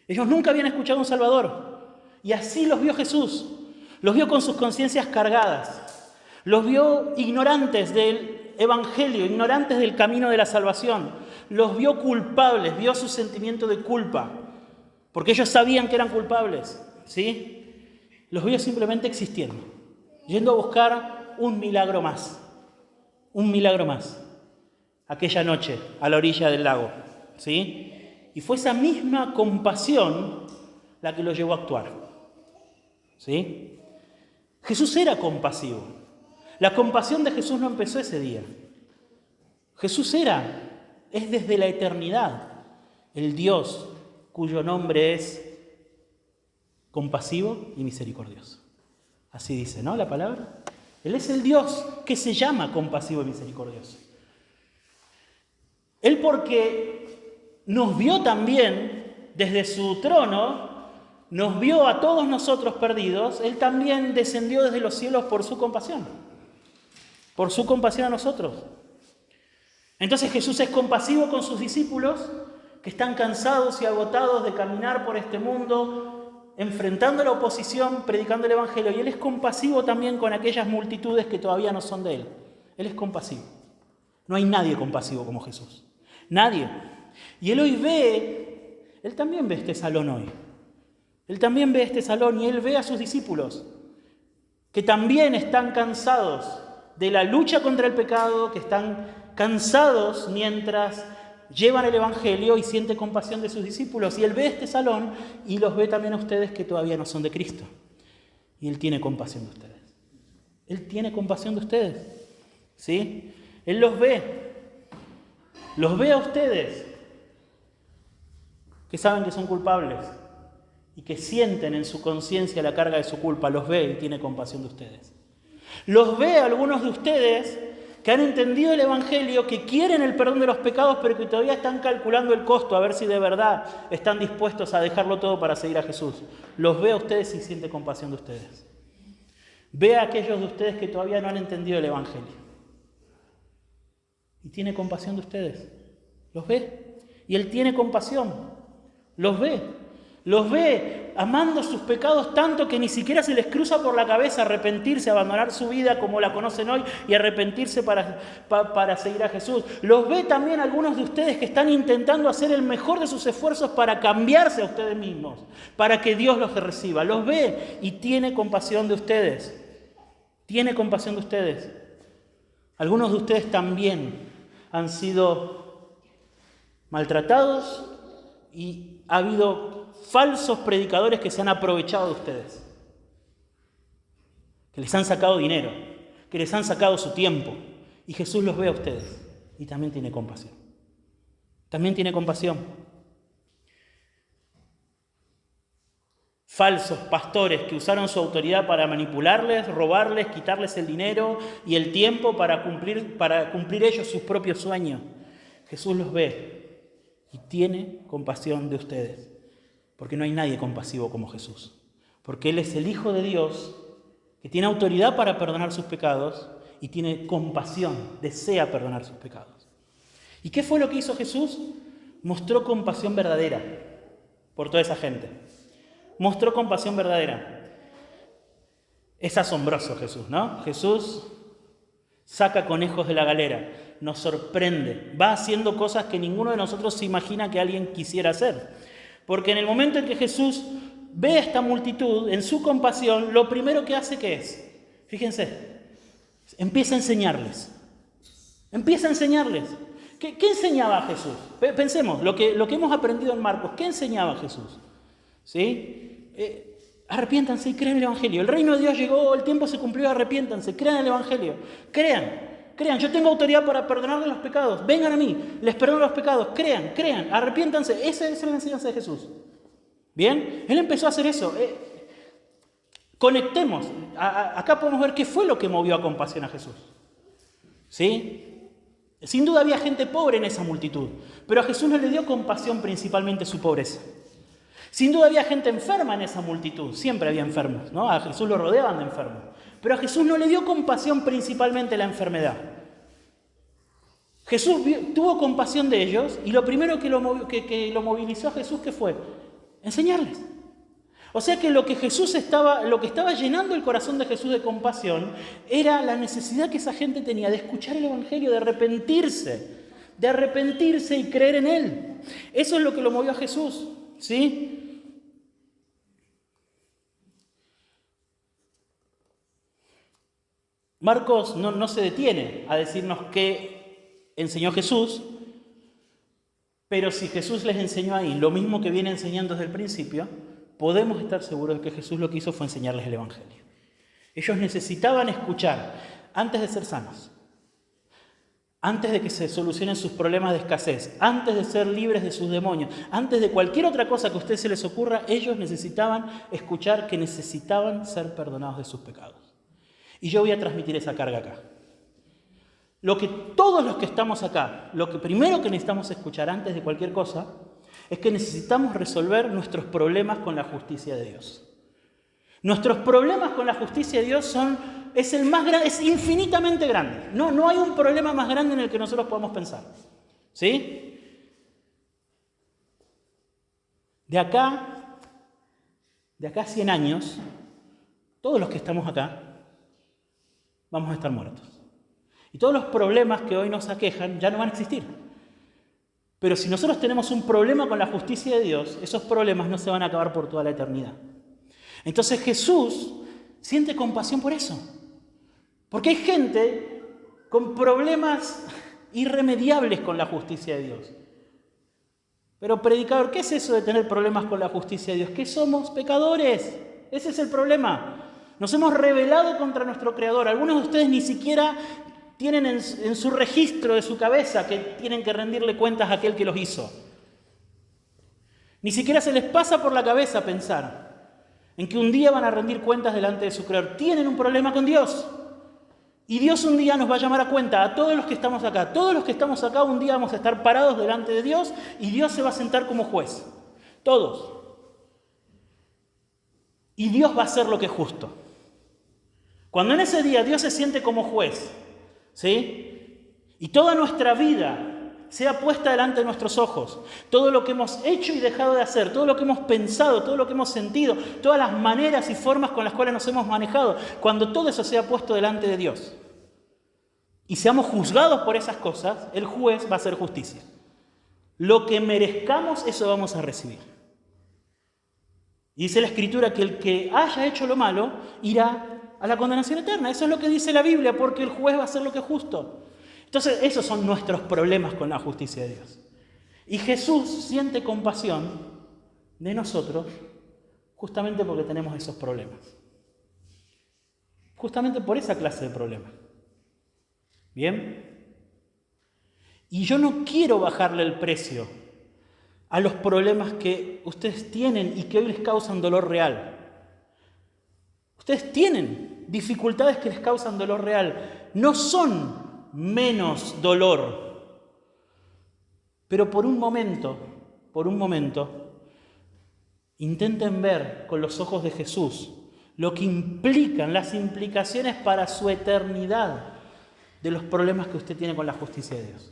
Ellos nunca habían escuchado a un Salvador. Y así los vio Jesús. Los vio con sus conciencias cargadas. Los vio ignorantes del Evangelio, ignorantes del camino de la salvación. Los vio culpables, vio su sentimiento de culpa, porque ellos sabían que eran culpables, ¿sí? Los vio simplemente existiendo, yendo a buscar un milagro más, aquella noche a la orilla del lago, ¿sí? Y fue esa misma compasión la que los llevó a actuar, ¿sí? Jesús era compasivo. La compasión de Jesús no empezó ese día. Jesús es desde la eternidad el Dios cuyo nombre es compasivo y misericordioso. Así dice, ¿no? La palabra. Él es el Dios que se llama compasivo y misericordioso. Él, porque nos vio también desde su trono, nos vio a todos nosotros perdidos, Él también descendió desde los cielos por su compasión a nosotros. Entonces Jesús es compasivo con sus discípulos que están cansados y agotados de caminar por este mundo, enfrentando la oposición, predicando el Evangelio. Y Él es compasivo también con aquellas multitudes que todavía no son de Él. Él es compasivo. No hay nadie compasivo como Jesús. Nadie. Y Él Él también ve este salón hoy. Él también ve este salón y Él ve a sus discípulos que también están cansados de la lucha contra el pecado, que están cansados mientras llevan el Evangelio y siente compasión de sus discípulos. Y Él ve este salón y los ve también a ustedes que todavía no son de Cristo. Y Él tiene compasión de ustedes. Él tiene compasión de ustedes. ¿Sí? Él los ve. Los ve a ustedes que saben que son culpables y que sienten en su conciencia la carga de su culpa. Los ve y tiene compasión de ustedes. Los ve a algunos de ustedes que han entendido el Evangelio, que quieren el perdón de los pecados, pero que todavía están calculando el costo, a ver si de verdad están dispuestos a dejarlo todo para seguir a Jesús. Los ve a ustedes y siente compasión de ustedes. Ve a aquellos de ustedes que todavía no han entendido el Evangelio. Y tiene compasión de ustedes. Los ve. Y Él tiene compasión. Los ve. Los ve amando sus pecados tanto que ni siquiera se les cruza por la cabeza arrepentirse, abandonar su vida como la conocen hoy y arrepentirse para seguir a Jesús. Los ve también algunos de ustedes que están intentando hacer el mejor de sus esfuerzos para cambiarse a ustedes mismos, para que Dios los reciba. Los ve y tiene compasión de ustedes. Tiene compasión de ustedes. Algunos de ustedes también han sido maltratados y ha habido falsos predicadores que se han aprovechado de ustedes, que les han sacado dinero, que les han sacado su tiempo. Y Jesús los ve a ustedes y también tiene compasión. También tiene compasión. Falsos pastores que usaron su autoridad para manipularles, robarles, quitarles el dinero y el tiempo para cumplir ellos sus propios sueños. Jesús los ve y tiene compasión de ustedes, porque no hay nadie compasivo como Jesús, porque Él es el Hijo de Dios que tiene autoridad para perdonar sus pecados y tiene compasión, desea perdonar sus pecados. ¿Y qué fue lo que hizo Jesús? Mostró compasión verdadera por toda esa gente. Mostró compasión verdadera. Es asombroso Jesús, ¿no? Jesús saca conejos de la galera, nos sorprende, va haciendo cosas que ninguno de nosotros se imagina que alguien quisiera hacer. Porque en el momento en que Jesús ve a esta multitud, en su compasión, lo primero que hace, ¿qué es? Fíjense, empieza a enseñarles. Empieza a enseñarles. ¿Qué enseñaba Jesús? Pensemos, lo que hemos aprendido en Marcos, ¿qué enseñaba Jesús? ¿Sí? Arrepiéntanse y crean el Evangelio. El reino de Dios llegó, el tiempo se cumplió, arrepiéntanse, crean el Evangelio. Crean, yo tengo autoridad para perdonarles los pecados. Vengan a mí, les perdono los pecados. Crean, arrepiéntanse. Esa es la enseñanza de Jesús. ¿Bien? Él empezó a hacer eso. Conectemos. Acá podemos ver qué fue lo que movió a compasión a Jesús. ¿Sí? Sin duda había gente pobre en esa multitud, pero a Jesús no le dio compasión principalmente su pobreza. Sin duda había gente enferma en esa multitud, siempre había enfermos, ¿no? A Jesús lo rodeaban de enfermos, pero a Jesús no le dio compasión principalmente la enfermedad. Jesús tuvo compasión de ellos y lo primero que lo movilizó a Jesús, ¿qué fue? Enseñarles. O sea que lo que estaba llenando el corazón de Jesús de compasión era la necesidad que esa gente tenía de escuchar el Evangelio, de arrepentirse y creer en Él. Eso es lo que lo movió a Jesús, ¿sí? Marcos no se detiene a decirnos qué enseñó Jesús, pero si Jesús les enseñó ahí lo mismo que viene enseñando desde el principio, podemos estar seguros de que Jesús lo que hizo fue enseñarles el Evangelio. Ellos necesitaban escuchar antes de ser sanos, antes de que se solucionen sus problemas de escasez, antes de ser libres de sus demonios, antes de cualquier otra cosa que a ustedes se les ocurra, ellos necesitaban escuchar que necesitaban ser perdonados de sus pecados. Y yo voy a transmitir esa carga acá. Todos los que estamos acá, lo que primero que necesitamos escuchar antes de cualquier cosa es que necesitamos resolver nuestros problemas con la justicia de Dios. Nuestros problemas con la justicia de Dios es infinitamente grande. No hay un problema más grande en el que nosotros podamos pensar. ¿Sí? De acá a 100 años, todos los que estamos acá vamos a estar muertos. Y todos los problemas que hoy nos aquejan ya no van a existir. Pero si nosotros tenemos un problema con la justicia de Dios, esos problemas no se van a acabar por toda la eternidad. Entonces Jesús siente compasión por eso. Porque hay gente con problemas irremediables con la justicia de Dios. Pero predicador, ¿qué es eso de tener problemas con la justicia de Dios? ¿Qué somos? Pecadores. Ese es el problema. Nos hemos rebelado contra nuestro Creador. Algunos de ustedes ni siquiera tienen en su registro de su cabeza que tienen que rendirle cuentas a aquel que los hizo. Ni siquiera se les pasa por la cabeza pensar en que un día van a rendir cuentas delante de su Creador. Tienen un problema con Dios. Y Dios un día nos va a llamar a cuenta a todos los que estamos acá. Todos los que estamos acá un día vamos a estar parados delante de Dios y Dios se va a sentar como juez. Todos. Y Dios va a hacer lo que es justo. Cuando en ese día Dios se siente como juez, ¿sí? Y toda nuestra vida sea puesta delante de nuestros ojos, todo lo que hemos hecho y dejado de hacer, todo lo que hemos pensado, todo lo que hemos sentido, todas las maneras y formas con las cuales nos hemos manejado, cuando todo eso sea puesto delante de Dios y seamos juzgados por esas cosas, el juez va a hacer justicia. Lo que merezcamos, eso vamos a recibir. Y dice la Escritura que el que haya hecho lo malo irá a la condenación eterna. Eso es lo que dice la Biblia, porque el juez va a hacer lo que es justo. Entonces, esos son nuestros problemas con la justicia de Dios. Y Jesús siente compasión de nosotros justamente porque tenemos esos problemas. Justamente por esa clase de problemas. ¿Bien? Y yo no quiero bajarle el precio a los problemas que ustedes tienen y que hoy les causan dolor real. Ustedes tienen dificultades que les causan dolor real. No son menos dolor. Pero por un momento, intenten ver con los ojos de Jesús lo que implican, las implicaciones para su eternidad de los problemas que usted tiene con la justicia de Dios.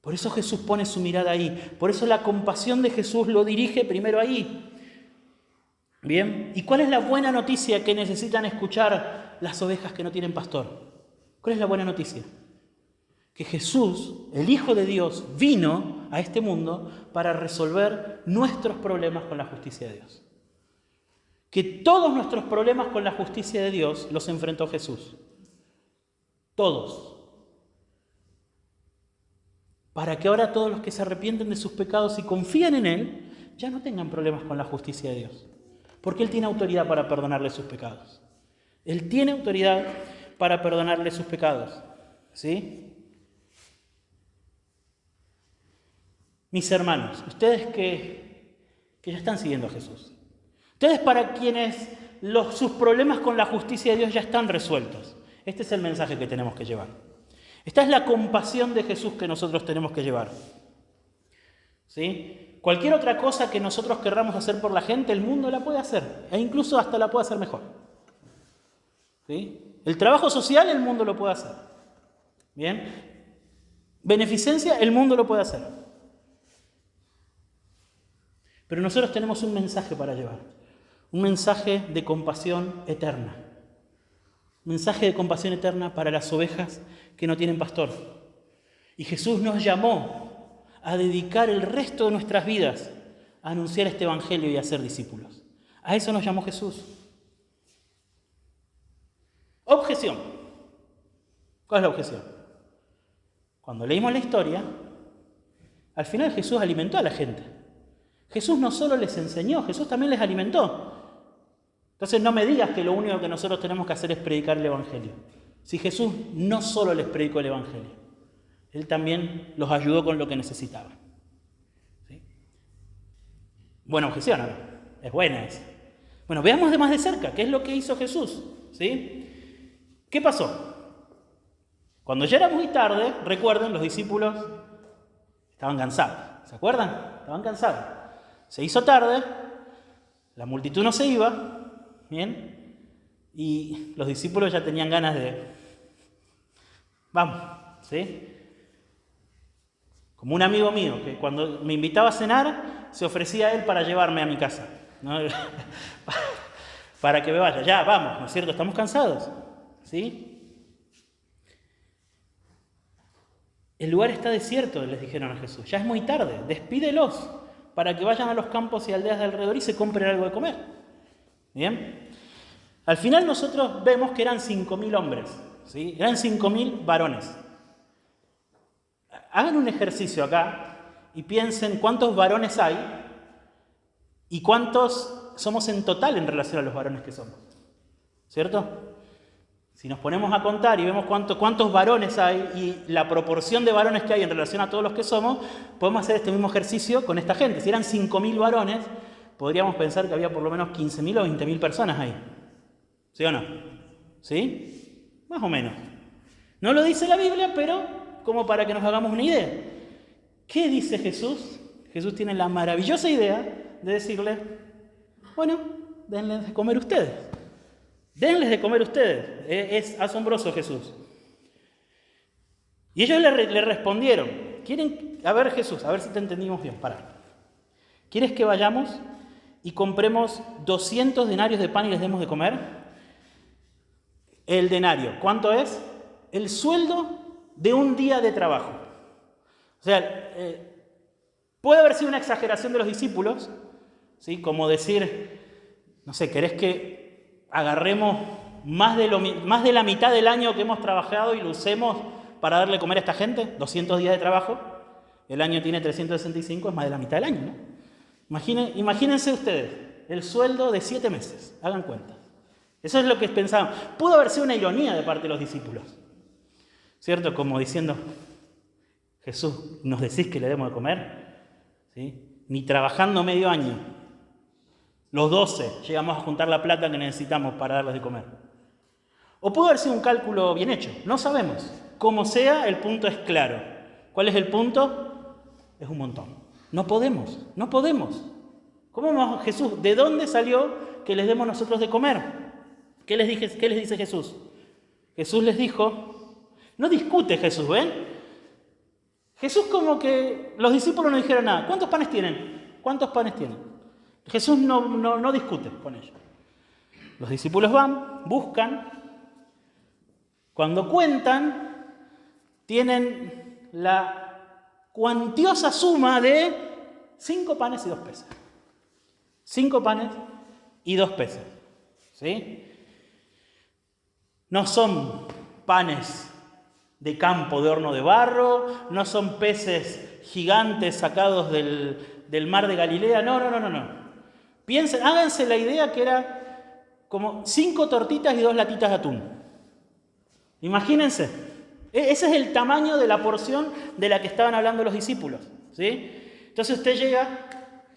Por eso Jesús pone su mirada ahí. Por eso la compasión de Jesús lo dirige primero ahí. ¿Bien? ¿Y cuál es la buena noticia que necesitan escuchar las ovejas que no tienen pastor? ¿Cuál es la buena noticia? Que Jesús, el Hijo de Dios, vino a este mundo para resolver nuestros problemas con la justicia de Dios. Que todos nuestros problemas con la justicia de Dios los enfrentó Jesús. Todos. Para que ahora todos los que se arrepienten de sus pecados y confían en Él, ya no tengan problemas con la justicia de Dios. Porque Él tiene autoridad para perdonarle sus pecados. Él tiene autoridad para perdonarle sus pecados. ¿Sí? Mis hermanos, ustedes que ya están siguiendo a Jesús. Ustedes para quienes sus problemas con la justicia de Dios ya están resueltos. Este es el mensaje que tenemos que llevar. Esta es la compasión de Jesús que nosotros tenemos que llevar. ¿Sí? Cualquier otra cosa que nosotros querramos hacer por la gente, el mundo la puede hacer. E incluso hasta la puede hacer mejor. ¿Sí? El trabajo social, el mundo lo puede hacer. ¿Bien? Beneficencia, el mundo lo puede hacer. Pero nosotros tenemos un mensaje para llevar. Un mensaje de compasión eterna. Un mensaje de compasión eterna para las ovejas que no tienen pastor. Y Jesús nos llamó a dedicar el resto de nuestras vidas a anunciar este evangelio y a ser discípulos. A eso nos llamó Jesús. Objeción. ¿Cuál es la objeción? Cuando leímos la historia, al final Jesús alimentó a la gente. Jesús no solo les enseñó, Jesús también les alimentó. Entonces no me digas que lo único que nosotros tenemos que hacer es predicar el evangelio. Si Jesús no solo les predicó el evangelio, Él también los ayudó con lo que necesitaban. ¿Sí? Buena objeción, ¿no? Es buena esa. Bueno, veamos de más de cerca qué es lo que hizo Jesús. ¿Sí? ¿Qué pasó? Cuando ya era muy tarde, recuerden, los discípulos estaban cansados. ¿Se acuerdan? Estaban cansados. Se hizo tarde, la multitud no se iba, ¿bien? Y los discípulos ya tenían ganas de... Vamos, ¿sí? Como un amigo mío, que cuando me invitaba a cenar, se ofrecía a él para llevarme a mi casa, ¿no? Para que me vaya. Ya, vamos, ¿no es cierto? Estamos cansados, ¿sí? El lugar está desierto, les dijeron a Jesús. Ya es muy tarde, despídelos para que vayan a los campos y aldeas de alrededor y se compren algo de comer. ¿Bien? Al final nosotros vemos que eran 5.000 hombres, ¿sí? Eran 5.000 varones. Hagan un ejercicio acá y piensen cuántos varones hay y cuántos somos en total en relación a los varones que somos. ¿Cierto? Si nos ponemos a contar y vemos cuántos varones hay y la proporción de varones que hay en relación a todos los que somos, podemos hacer este mismo ejercicio con esta gente. Si eran 5.000 varones, podríamos pensar que había por lo menos 15.000 o 20.000 personas ahí. ¿Sí o no? ¿Sí? Más o menos. No lo dice la Biblia, pero como para que nos hagamos una idea. ¿Qué dice Jesús? Jesús tiene la maravillosa idea de decirle, bueno, denles de comer ustedes. Denles de comer ustedes. Es asombroso Jesús. Y ellos le respondieron, a ver Jesús, a ver si te entendimos bien, ¿quieres que vayamos y compremos 200 denarios de pan y les demos de comer? El denario, ¿cuánto es? El sueldo de un día de trabajo. O sea, puede haber sido una exageración de los discípulos, ¿sí? Como decir, no sé, ¿querés que agarremos más de la mitad del año que hemos trabajado y lo usemos para darle comer a esta gente? 200 días de trabajo, el año tiene 365, es más de la mitad del año, ¿no? Imagínense ustedes, el sueldo de 7 meses, hagan cuenta. Eso es lo que pensaban. Pudo haber sido una ironía de parte de los discípulos, ¿cierto? Como diciendo, Jesús, ¿nos decís que le demos de comer? ¿Sí? Ni trabajando medio año, los 12, llegamos a juntar la plata que necesitamos para darles de comer. O pudo haber sido un cálculo bien hecho, no sabemos. Como sea, el punto es claro. ¿Cuál es el punto? Es un montón. No podemos. ¿Cómo Jesús? ¿De dónde salió que les demos nosotros de comer? ¿Qué les dice Jesús? Jesús les dijo, no discute Jesús, ¿ven? Jesús como que los discípulos no dijeron nada. ¿Cuántos panes tienen? Jesús no discute con ellos. Los discípulos van, buscan, cuando cuentan, tienen la cuantiosa suma de 5 panes y 2 peces. 5 panes y 2 peces. ¿Sí? No son panes de campo de horno de barro, no son peces gigantes sacados del mar de Galilea, no. Piensen, háganse la idea que era como 5 tortitas y 2 latitas de atún. Imagínense, ese es el tamaño de la porción de la que estaban hablando los discípulos, ¿sí? Entonces usted llega,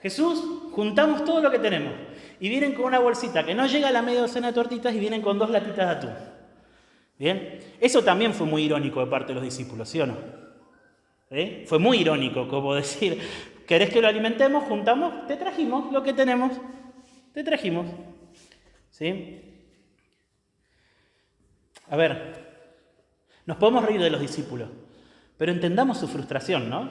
Jesús, juntamos todo lo que tenemos, y vienen con una bolsita que no llega a la media docena de tortitas y vienen con 2 latitas de atún. ¿Bien? Eso también fue muy irónico de parte de los discípulos, ¿sí o no? ¿Sí? Fue muy irónico, como decir, ¿querés que lo alimentemos? Juntamos, te trajimos lo que tenemos, te trajimos. ¿Sí? A ver, nos podemos reír de los discípulos, pero entendamos su frustración, ¿no?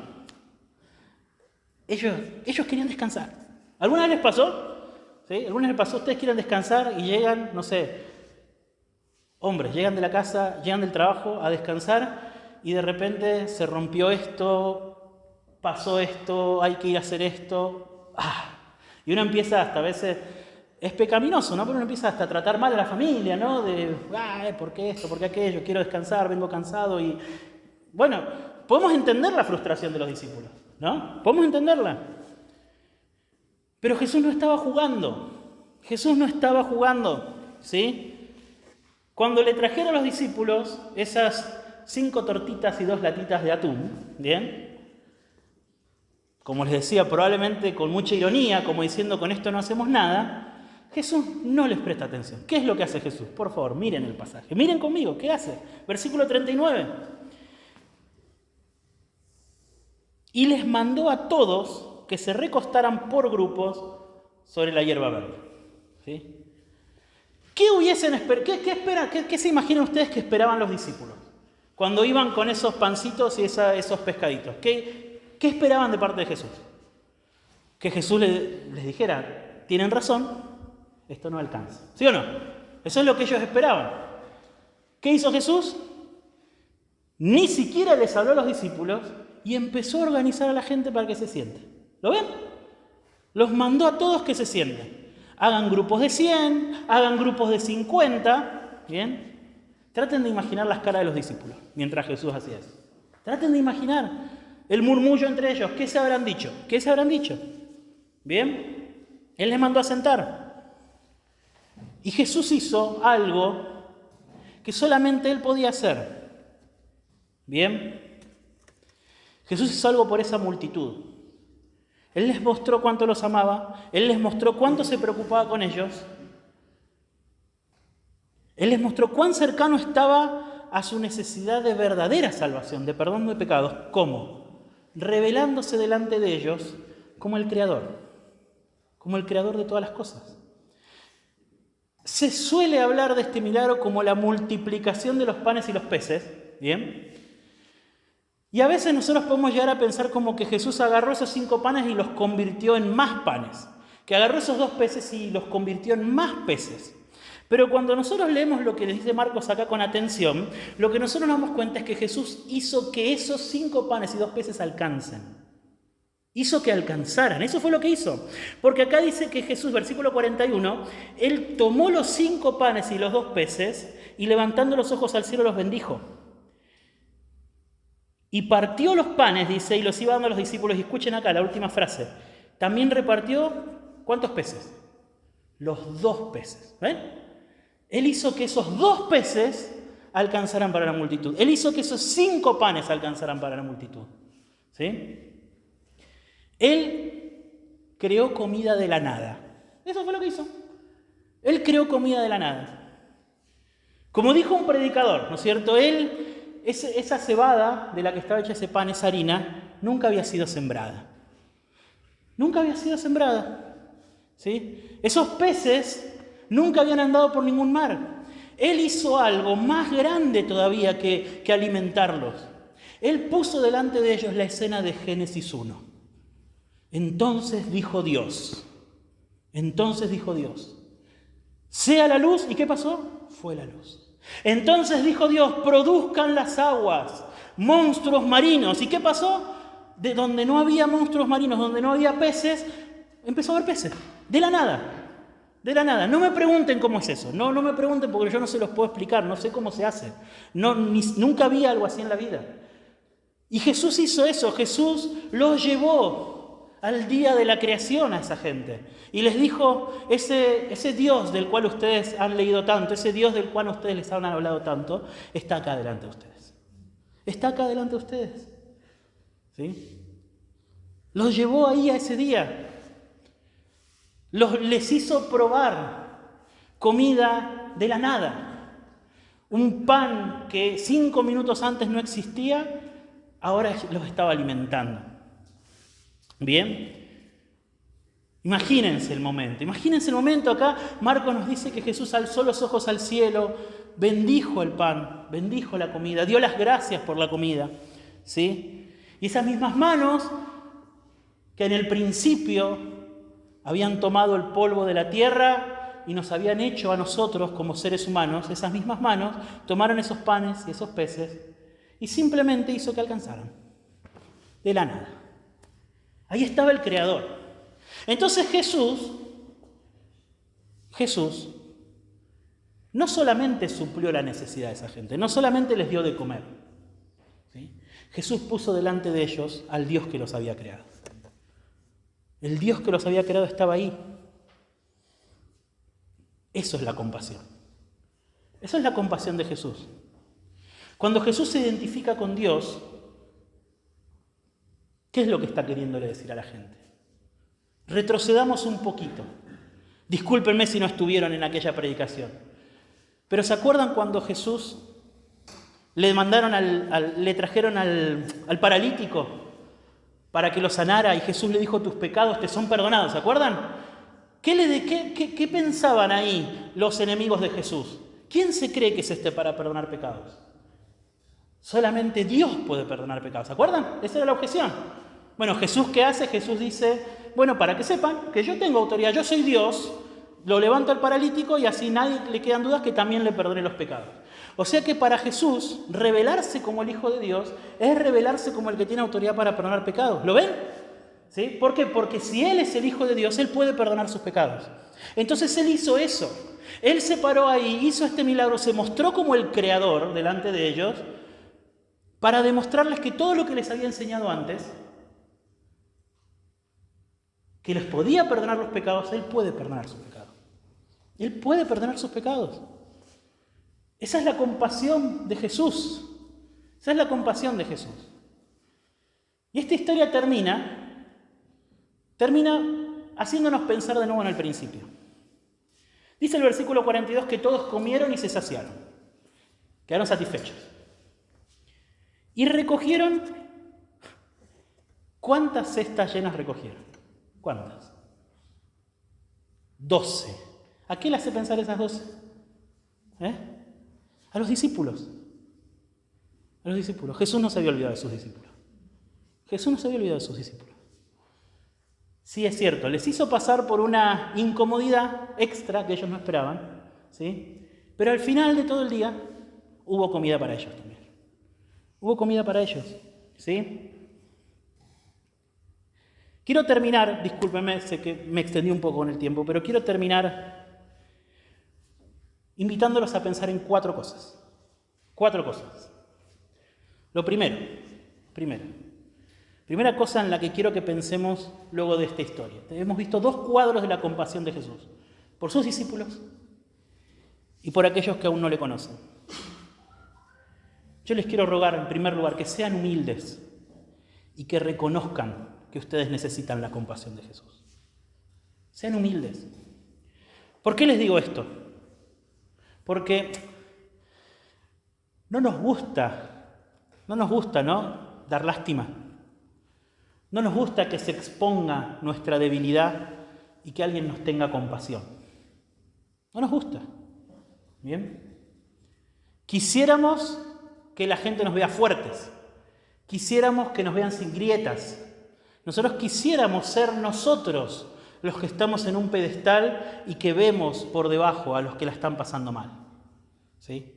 Ellos querían descansar. ¿Alguna vez les pasó? ¿Sí? ¿Alguna vez les pasó? Ustedes quieren descansar y llegan, no sé, hombres, llegan de la casa, llegan del trabajo a descansar y de repente se rompió esto, pasó esto, hay que ir a hacer esto. Y uno empieza hasta a veces, es pecaminoso, ¿no? Pero uno empieza hasta a tratar mal a la familia, ¿no? ¿Por qué esto? ¿Por qué aquello? Quiero descansar, vengo cansado y... Bueno, podemos entender la frustración de los discípulos, ¿no? Podemos entenderla. Pero Jesús no estaba jugando. ¿Sí? Cuando le trajeron a los discípulos esas 5 tortitas y 2 latitas de atún, ¿bien? Como les decía, probablemente con mucha ironía, como diciendo, con esto no hacemos nada, Jesús no les presta atención. ¿Qué es lo que hace Jesús? Por favor, miren el pasaje. Miren conmigo, ¿qué hace? Versículo 39. Y les mandó a todos que se recostaran por grupos sobre la hierba verde. ¿Sí? ¿Qué se imaginan ustedes que esperaban los discípulos? Cuando iban con esos pancitos y esos pescaditos. ¿Qué esperaban de parte de Jesús? Que Jesús les dijera, tienen razón, esto no alcanza. ¿Sí o no? Eso es lo que ellos esperaban. ¿Qué hizo Jesús? Ni siquiera les habló a los discípulos y empezó a organizar a la gente para que se siente. ¿Lo ven? Los mandó a todos que se sienten. Hagan grupos de 100, hagan grupos de 50, ¿bien? Traten de imaginar las caras de los discípulos mientras Jesús hacía eso. Traten de imaginar. el murmullo entre ellos. ¿Qué se habrán dicho? ¿Qué se habrán dicho? Bien, Él les mandó a sentar. Y Jesús hizo algo que solamente Él podía hacer. Bien, Jesús hizo algo por esa multitud. Él les mostró cuánto los amaba, Él les mostró cuánto se preocupaba con ellos, Él les mostró cuán cercano estaba a su necesidad de verdadera salvación, de perdón de pecados. ¿Cómo? Revelándose delante de ellos como el Creador de todas las cosas. Se suele hablar de este milagro como la multiplicación de los panes y los peces, ¿bien? Y a veces nosotros podemos llegar a pensar como que Jesús agarró esos 5 panes y los convirtió en más panes, que agarró esos 2 peces y los convirtió en más peces. Pero cuando nosotros leemos lo que les dice Marcos acá con atención, lo que nosotros nos damos cuenta es que Jesús hizo que esos 5 panes y 2 peces alcancen. Hizo que alcanzaran, eso fue lo que hizo. Porque acá dice que Jesús, versículo 41, Él tomó los 5 panes y los 2 peces y levantando los ojos al cielo los bendijo. Y partió los panes, dice, y los iba dando a los discípulos. Y escuchen acá la última frase. También repartió, ¿cuántos peces? Los 2 peces. ¿Ven? Él hizo que esos 2 peces alcanzaran para la multitud. Él hizo que esos 5 panes alcanzaran para la multitud. ¿Sí? Él creó comida de la nada. Eso fue lo que hizo. Él creó comida de la nada. Como dijo un predicador, ¿no es cierto? Esa cebada de la que estaba hecha ese pan, esa harina, nunca había sido sembrada. Nunca había sido sembrada. ¿Sí? Esos peces nunca habían andado por ningún mar. Él hizo algo más grande todavía que alimentarlos. Él puso delante de ellos la escena de Génesis 1. Entonces dijo Dios. Sea la luz. ¿Y qué pasó? Fue la luz. Entonces dijo Dios, produzcan las aguas, monstruos marinos. ¿Y qué pasó? De donde no había monstruos marinos, donde no había peces, empezó a haber peces. De la nada. No me pregunten cómo es eso. No me pregunten porque yo no se los puedo explicar. No sé cómo se hace. Nunca vi algo así en la vida. Y Jesús hizo eso. Jesús los llevó al día de la creación a esa gente. Y les dijo, ese Dios del cual ustedes han leído tanto, ese Dios del cual ustedes les han hablado tanto, está acá delante de ustedes. Está acá delante de ustedes. ¿Sí? Los llevó ahí a ese día. Les hizo probar comida de la nada. Un pan que 5 minutos antes no existía, ahora los estaba alimentando. Bien, imagínense el momento acá. Marcos nos dice que Jesús alzó los ojos al cielo, bendijo el pan, bendijo la comida, dio las gracias por la comida, ¿sí? Y esas mismas manos que en el principio habían tomado el polvo de la tierra y nos habían hecho a nosotros como seres humanos, esas mismas manos tomaron esos panes y esos peces y simplemente hizo que alcanzaran de la nada. Ahí estaba el Creador. Entonces Jesús no solamente suplió la necesidad de esa gente, no solamente les dio de comer, ¿sí? Jesús puso delante de ellos al Dios que los había creado. El Dios que los había creado estaba ahí. Eso es la compasión. Eso es la compasión de Jesús. Cuando Jesús se identifica con Dios, ¿qué es lo que está queriéndole decir a la gente? Retrocedamos un poquito. Discúlpenme si no estuvieron en aquella predicación. Pero ¿se acuerdan cuando Jesús le trajeron al paralítico para que lo sanara y Jesús le dijo, tus pecados te son perdonados? ¿Se acuerdan? ¿Qué pensaban ahí los enemigos de Jesús? ¿Quién se cree que es para perdonar pecados? Solamente Dios puede perdonar pecados. ¿Se acuerdan? Esa era la objeción. Bueno, Jesús, ¿qué hace? Jesús dice, bueno, para que sepan que yo tengo autoridad, yo soy Dios, lo levanto al paralítico y así nadie le quedan dudas que también le perdone los pecados. O sea que para Jesús, revelarse como el Hijo de Dios es revelarse como el que tiene autoridad para perdonar pecados. ¿Lo ven? ¿Sí? ¿Por qué? Porque si Él es el Hijo de Dios, Él puede perdonar sus pecados. Entonces Él hizo eso. Él se paró ahí, hizo este milagro, se mostró como el Creador delante de ellos, para demostrarles que todo lo que les había enseñado antes, que les podía perdonar los pecados, Él puede perdonar sus pecados. Él puede perdonar sus pecados. Esa es la compasión de Jesús. Esa es la compasión de Jesús. Y esta historia termina haciéndonos pensar de nuevo en el principio. Dice el versículo 42 que todos comieron y se saciaron. Quedaron satisfechos. Y recogieron. ¿Cuántas cestas llenas recogieron? ¿Cuántas? 12. ¿A qué le hace pensar esas 12? A los discípulos. A los discípulos. Jesús no se había olvidado de sus discípulos. Jesús no se había olvidado de sus discípulos. Sí, es cierto, les hizo pasar por una incomodidad extra que ellos no esperaban, ¿sí? Pero al final de todo el día hubo comida para ellos también. Hubo comida para ellos, ¿sí? Quiero terminar, discúlpenme, sé que me extendí un poco con el tiempo, pero quiero terminar invitándolos a pensar en 4 cosas. 4 cosas. Lo primera cosa en la que quiero que pensemos luego de esta historia. Hemos visto 2 cuadros de la compasión de Jesús. Por sus discípulos y por aquellos que aún no le conocen. Yo les quiero rogar, en primer lugar, que sean humildes y que reconozcan que ustedes necesitan la compasión de Jesús. Sean humildes. ¿Por qué les digo esto? Porque no nos gusta, ¿no? Dar lástima. No nos gusta que se exponga nuestra debilidad y que alguien nos tenga compasión. No nos gusta. ¿Bien? Quisiéramos que la gente nos vea fuertes. Quisiéramos que nos vean sin grietas. Nosotros quisiéramos ser nosotros los que estamos en un pedestal y que vemos por debajo a los que la están pasando mal. ¿Sí?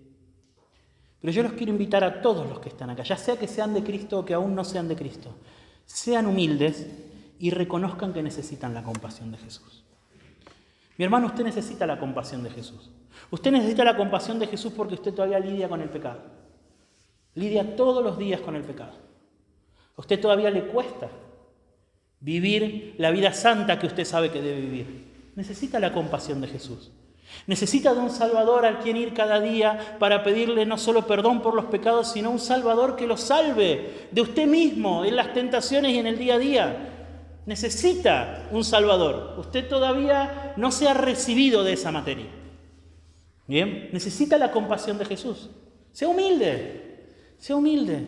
Pero yo los quiero invitar a todos los que están acá, ya sea que sean de Cristo o que aún no sean de Cristo. Sean humildes y reconozcan que necesitan la compasión de Jesús. Mi hermano, usted necesita la compasión de Jesús. Usted necesita la compasión de Jesús porque usted todavía lidia con el pecado. Lidia todos los días con el pecado. A usted todavía le cuesta vivir la vida santa que usted sabe que debe vivir. Necesita la compasión de Jesús. Necesita de un Salvador al quien ir cada día para pedirle no solo perdón por los pecados, sino un Salvador que lo salve de usted mismo en las tentaciones y en el día a día. Necesita un Salvador. Usted todavía no se ha recibido de esa materia. ¿Bien? Necesita la compasión de Jesús. Sea humilde. Sea humilde.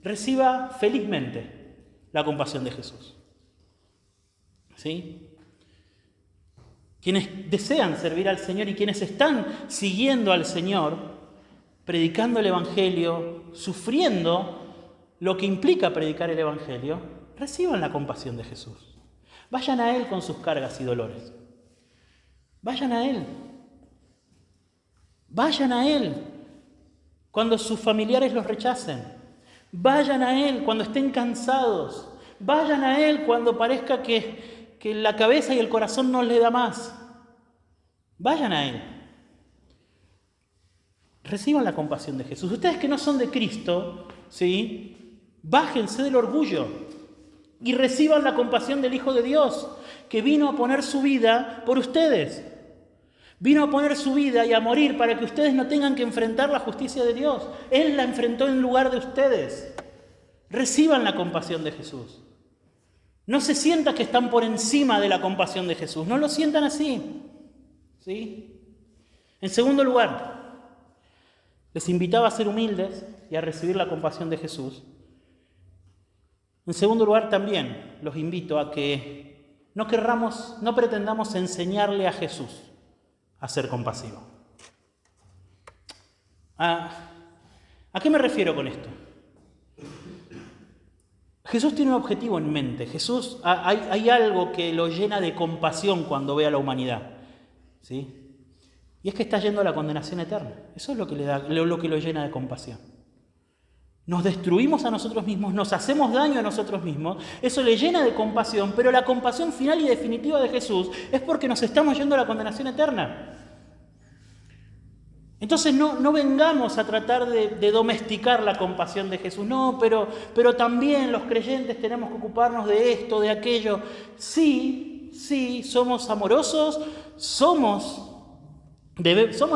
Reciba felizmente la compasión de Jesús. ¿Sí? Quienes desean servir al Señor y quienes están siguiendo al Señor, predicando el Evangelio, sufriendo lo que implica predicar el Evangelio, reciban la compasión de Jesús. Vayan a Él con sus cargas y dolores. Vayan a Él. Vayan a Él cuando sus familiares los rechacen. Vayan a Él cuando estén cansados. Vayan a Él cuando parezca que la cabeza y el corazón no les da más. Vayan a Él. Reciban la compasión de Jesús. Ustedes que no son de Cristo, ¿sí? Bájense del orgullo y reciban la compasión del Hijo de Dios, que vino a poner su vida por ustedes. Vino a poner su vida y a morir para que ustedes no tengan que enfrentar la justicia de Dios. Él la enfrentó en lugar de ustedes. Reciban la compasión de Jesús. No se sientan que están por encima de la compasión de Jesús. No lo sientan así. ¿Sí? En segundo lugar, les invitaba a ser humildes y a recibir la compasión de Jesús. En segundo lugar, también los invito a que no pretendamos enseñarle a Jesús a ser compasivo. ¿A qué me refiero con esto? Jesús tiene un objetivo en mente. Jesús, hay algo que lo llena de compasión cuando ve a la humanidad. ¿Sí? Y es que está yendo a la condenación eterna. Eso es lo que lo llena de compasión. Nos destruimos a nosotros mismos, nos hacemos daño a nosotros mismos. Eso le llena de compasión, pero la compasión final y definitiva de Jesús es porque nos estamos yendo a la condenación eterna. Entonces no vengamos a tratar de domesticar la compasión de Jesús. No, pero también los creyentes tenemos que ocuparnos de esto, de aquello. Sí, somos amorosos, somos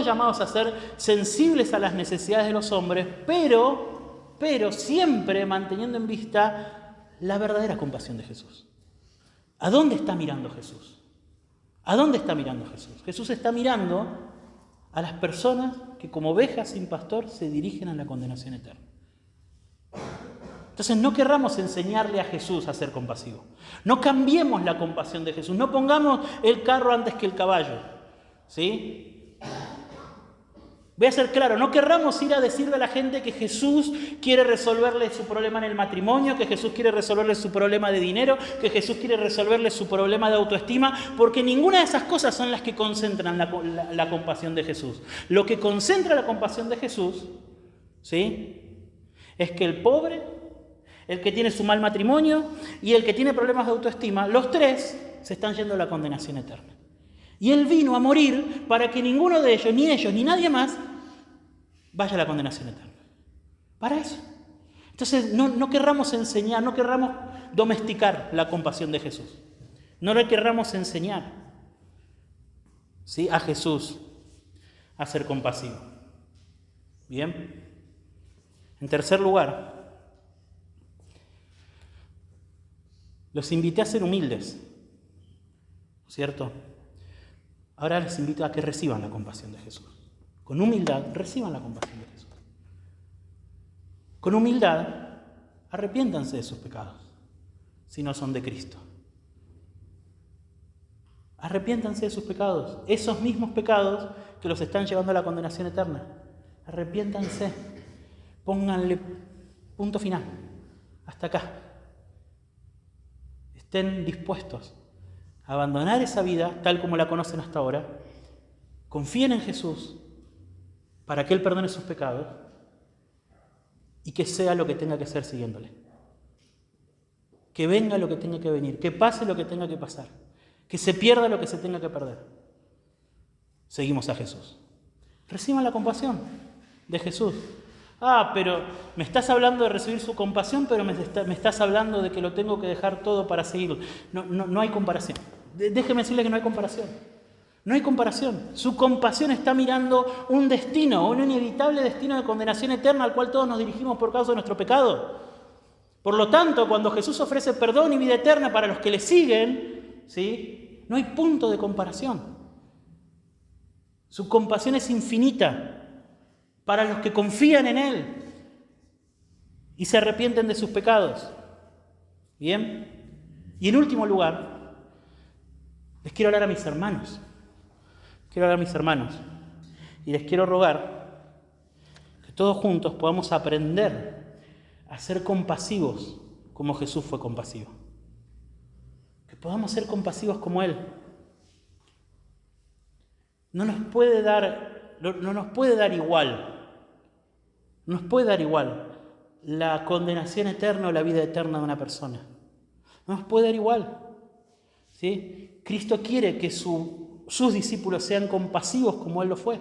llamados a ser sensibles a las necesidades de los hombres, pero siempre manteniendo en vista la verdadera compasión de Jesús. ¿A dónde está mirando Jesús? ¿A dónde está mirando Jesús? Jesús está mirando a las personas que como ovejas sin pastor se dirigen a la condenación eterna. Entonces no querramos enseñarle a Jesús a ser compasivo. No cambiemos la compasión de Jesús. No pongamos el carro antes que el caballo. ¿Sí? Voy a ser claro, no querramos ir a decirle a la gente que Jesús quiere resolverle su problema en el matrimonio, que Jesús quiere resolverle su problema de dinero, que Jesús quiere resolverle su problema de autoestima, porque ninguna de esas cosas son las que concentran la compasión de Jesús. Lo que concentra la compasión de Jesús, ¿sí?, es que el pobre, el que tiene su mal matrimonio y el que tiene problemas de autoestima, los tres se están yendo a la condenación eterna. Y Él vino a morir para que ninguno de ellos, ni nadie más, vaya a la condenación eterna. Para eso. Entonces no querramos enseñar, no querramos domesticar la compasión de Jesús. No le querramos enseñar, ¿sí?, a Jesús a ser compasivo. Bien. En tercer lugar, los invité a ser humildes, ¿cierto? Ahora les invito a que reciban la compasión de Jesús. Con humildad, reciban la compasión de Jesús. Con humildad, arrepiéntanse de sus pecados, si no son de Cristo. Arrepiéntanse de sus pecados, esos mismos pecados que los están llevando a la condenación eterna. Arrepiéntanse, pónganle punto final, hasta acá. Estén dispuestos a abandonar esa vida tal como la conocen hasta ahora, confíen en Jesús para que Él perdone sus pecados y que sea lo que tenga que ser siguiéndole. Que venga lo que tenga que venir, que pase lo que tenga que pasar, que se pierda lo que se tenga que perder. Seguimos a Jesús. Reciban la compasión de Jesús. Pero me estás hablando de recibir su compasión, pero me estás hablando de que lo tengo que dejar todo para seguirlo. No hay comparación. Déjeme decirle que no hay comparación. No hay comparación. Su compasión está mirando un destino, un inevitable destino de condenación eterna al cual todos nos dirigimos por causa de nuestro pecado. Por lo tanto, cuando Jesús ofrece perdón y vida eterna para los que le siguen, ¿sí?, no hay punto de comparación. Su compasión es infinita para los que confían en Él y se arrepienten de sus pecados. Bien. Y en último lugar, les quiero hablar a mis hermanos. Y les quiero rogar que todos juntos podamos aprender a ser compasivos como Jesús fue compasivo. Que podamos ser compasivos como Él. No nos puede dar igual la condenación eterna o la vida eterna de una persona. No nos puede dar igual. ¿Sí? Cristo quiere que sus discípulos sean compasivos como Él lo fue.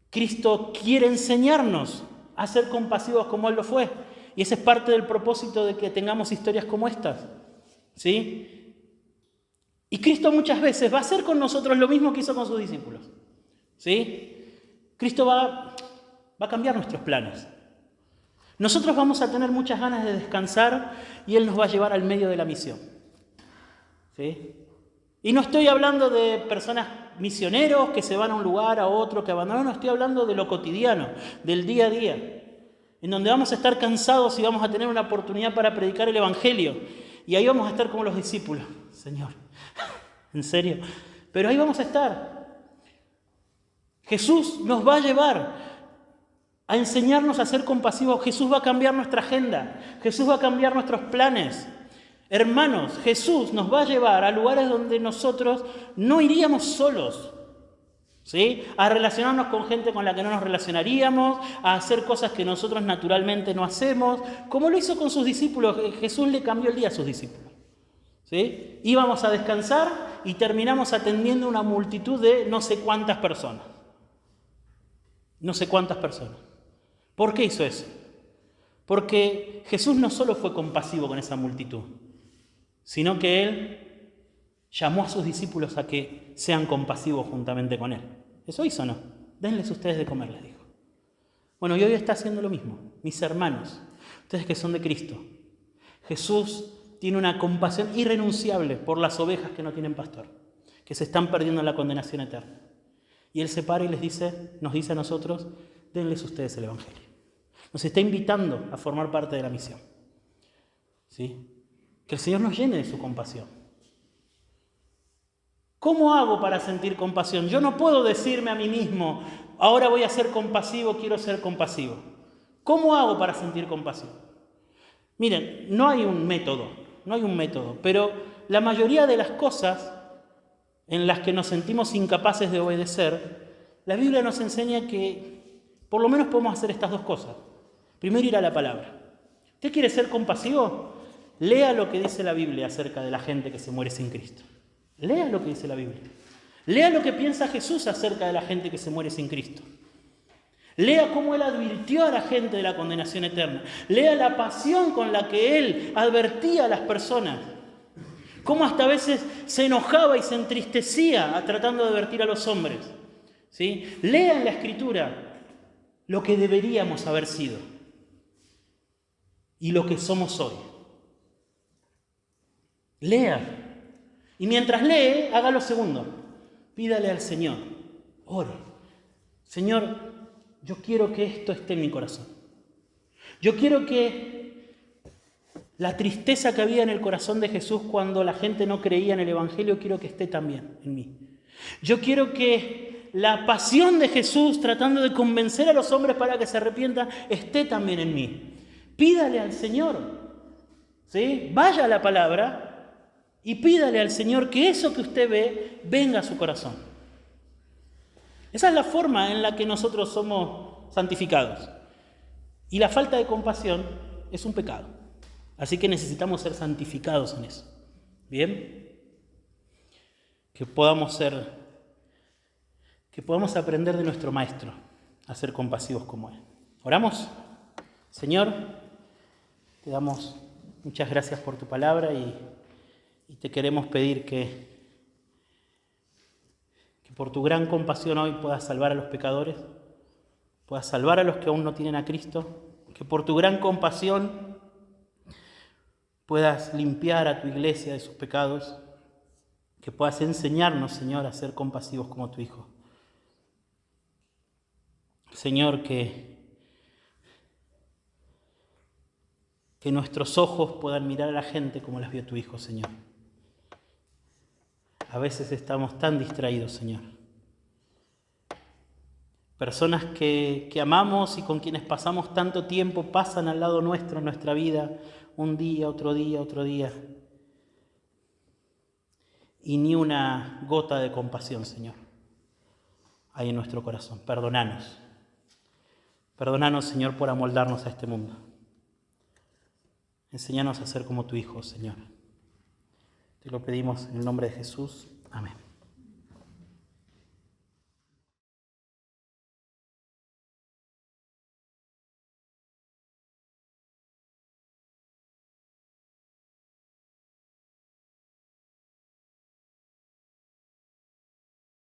Cristo quiere enseñarnos a ser compasivos como Él lo fue. Y ese es parte del propósito de que tengamos historias como estas. ¿Sí? Y Cristo muchas veces va a hacer con nosotros lo mismo que hizo con sus discípulos. ¿Sí? Cristo va a cambiar nuestros planes. Nosotros vamos a tener muchas ganas de descansar y Él nos va a llevar al medio de la misión. ¿Sí? Y no estoy hablando de personas misioneros que se van a un lugar, a otro, que abandonan. No, estoy hablando de lo cotidiano, del día a día, en donde vamos a estar cansados y vamos a tener una oportunidad para predicar el Evangelio. Y ahí vamos a estar como los discípulos. Señor, ¿en serio? Pero ahí vamos a estar. Jesús nos va a llevar a enseñarnos a ser compasivos. Jesús va a cambiar nuestra agenda. Jesús va a cambiar nuestros planes. Hermanos, Jesús nos va a llevar a lugares donde nosotros no iríamos solos, ¿sí? A relacionarnos con gente con la que no nos relacionaríamos, a hacer cosas que nosotros naturalmente no hacemos, como lo hizo con sus discípulos. Jesús le cambió el día a sus discípulos, ¿sí? Íbamos a descansar y terminamos atendiendo una multitud de no sé cuántas personas, no sé cuántas personas. ¿Por qué hizo eso? Porque Jesús no solo fue compasivo con esa multitud, sino que Él llamó a sus discípulos a que sean compasivos juntamente con Él. ¿Eso hizo o no? Denles ustedes de comer, les dijo. Bueno, y hoy está haciendo lo mismo. Mis hermanos, ustedes que son de Cristo, Jesús tiene una compasión irrenunciable por las ovejas que no tienen pastor, que se están perdiendo en la condenación eterna. Y Él se para y nos dice a nosotros, denles ustedes el Evangelio. Nos está invitando a formar parte de la misión. ¿Sí? Que el Señor nos llene de su compasión. ¿Cómo hago para sentir compasión? Yo no puedo decirme a mí mismo, ahora voy a ser compasivo, quiero ser compasivo. ¿Cómo hago para sentir compasión? Miren, no hay un método, pero la mayoría de las cosas en las que nos sentimos incapaces de obedecer, la Biblia nos enseña que por lo menos podemos hacer estas dos cosas. Primero, ir a la palabra. ¿Usted quiere ser compasivo? Lea lo que dice la Biblia acerca de la gente que se muere sin Cristo. Lea lo que dice la Biblia. Lea lo que piensa Jesús acerca de la gente que se muere sin Cristo. Lea cómo Él advirtió a la gente de la condenación eterna. Lea la pasión con la que Él advertía a las personas. Cómo hasta a veces se enojaba y se entristecía tratando de advertir a los hombres. ¿Sí? Lea en la Escritura lo que deberíamos haber sido y lo que somos hoy. Lea. Y mientras lee, haga lo segundo. Pídale al Señor. Ore. Señor, yo quiero que esto esté en mi corazón. Yo quiero que la tristeza que había en el corazón de Jesús cuando la gente no creía en el Evangelio, quiero que esté también en mí. Yo quiero que la pasión de Jesús tratando de convencer a los hombres para que se arrepientan esté también en mí. Pídale al Señor. ¿Sí? Vaya a la palabra y pídale al Señor que eso que usted ve venga a su corazón. Esa es la forma en la que nosotros somos santificados. Y la falta de compasión es un pecado. Así que necesitamos ser santificados en eso. ¿Bien? Que podamos aprender de nuestro Maestro a ser compasivos como Él. ¿Oramos? Señor, te damos muchas gracias por tu palabra y te queremos pedir que por tu gran compasión hoy puedas salvar a los pecadores, puedas salvar a los que aún no tienen a Cristo, que por tu gran compasión puedas limpiar a tu iglesia de sus pecados, que puedas enseñarnos, Señor, a ser compasivos como tu Hijo. Señor, que nuestros ojos puedan mirar a la gente como las vio tu Hijo, Señor. A veces estamos tan distraídos, Señor. Personas que amamos y con quienes pasamos tanto tiempo pasan al lado nuestro en nuestra vida, un día, otro día, otro día. Y ni una gota de compasión, Señor, hay en nuestro corazón. Perdónanos. Perdónanos, Señor, por amoldarnos a este mundo. Enséñanos a ser como tu Hijo, Señor. Te lo pedimos en el nombre de Jesús. Amén.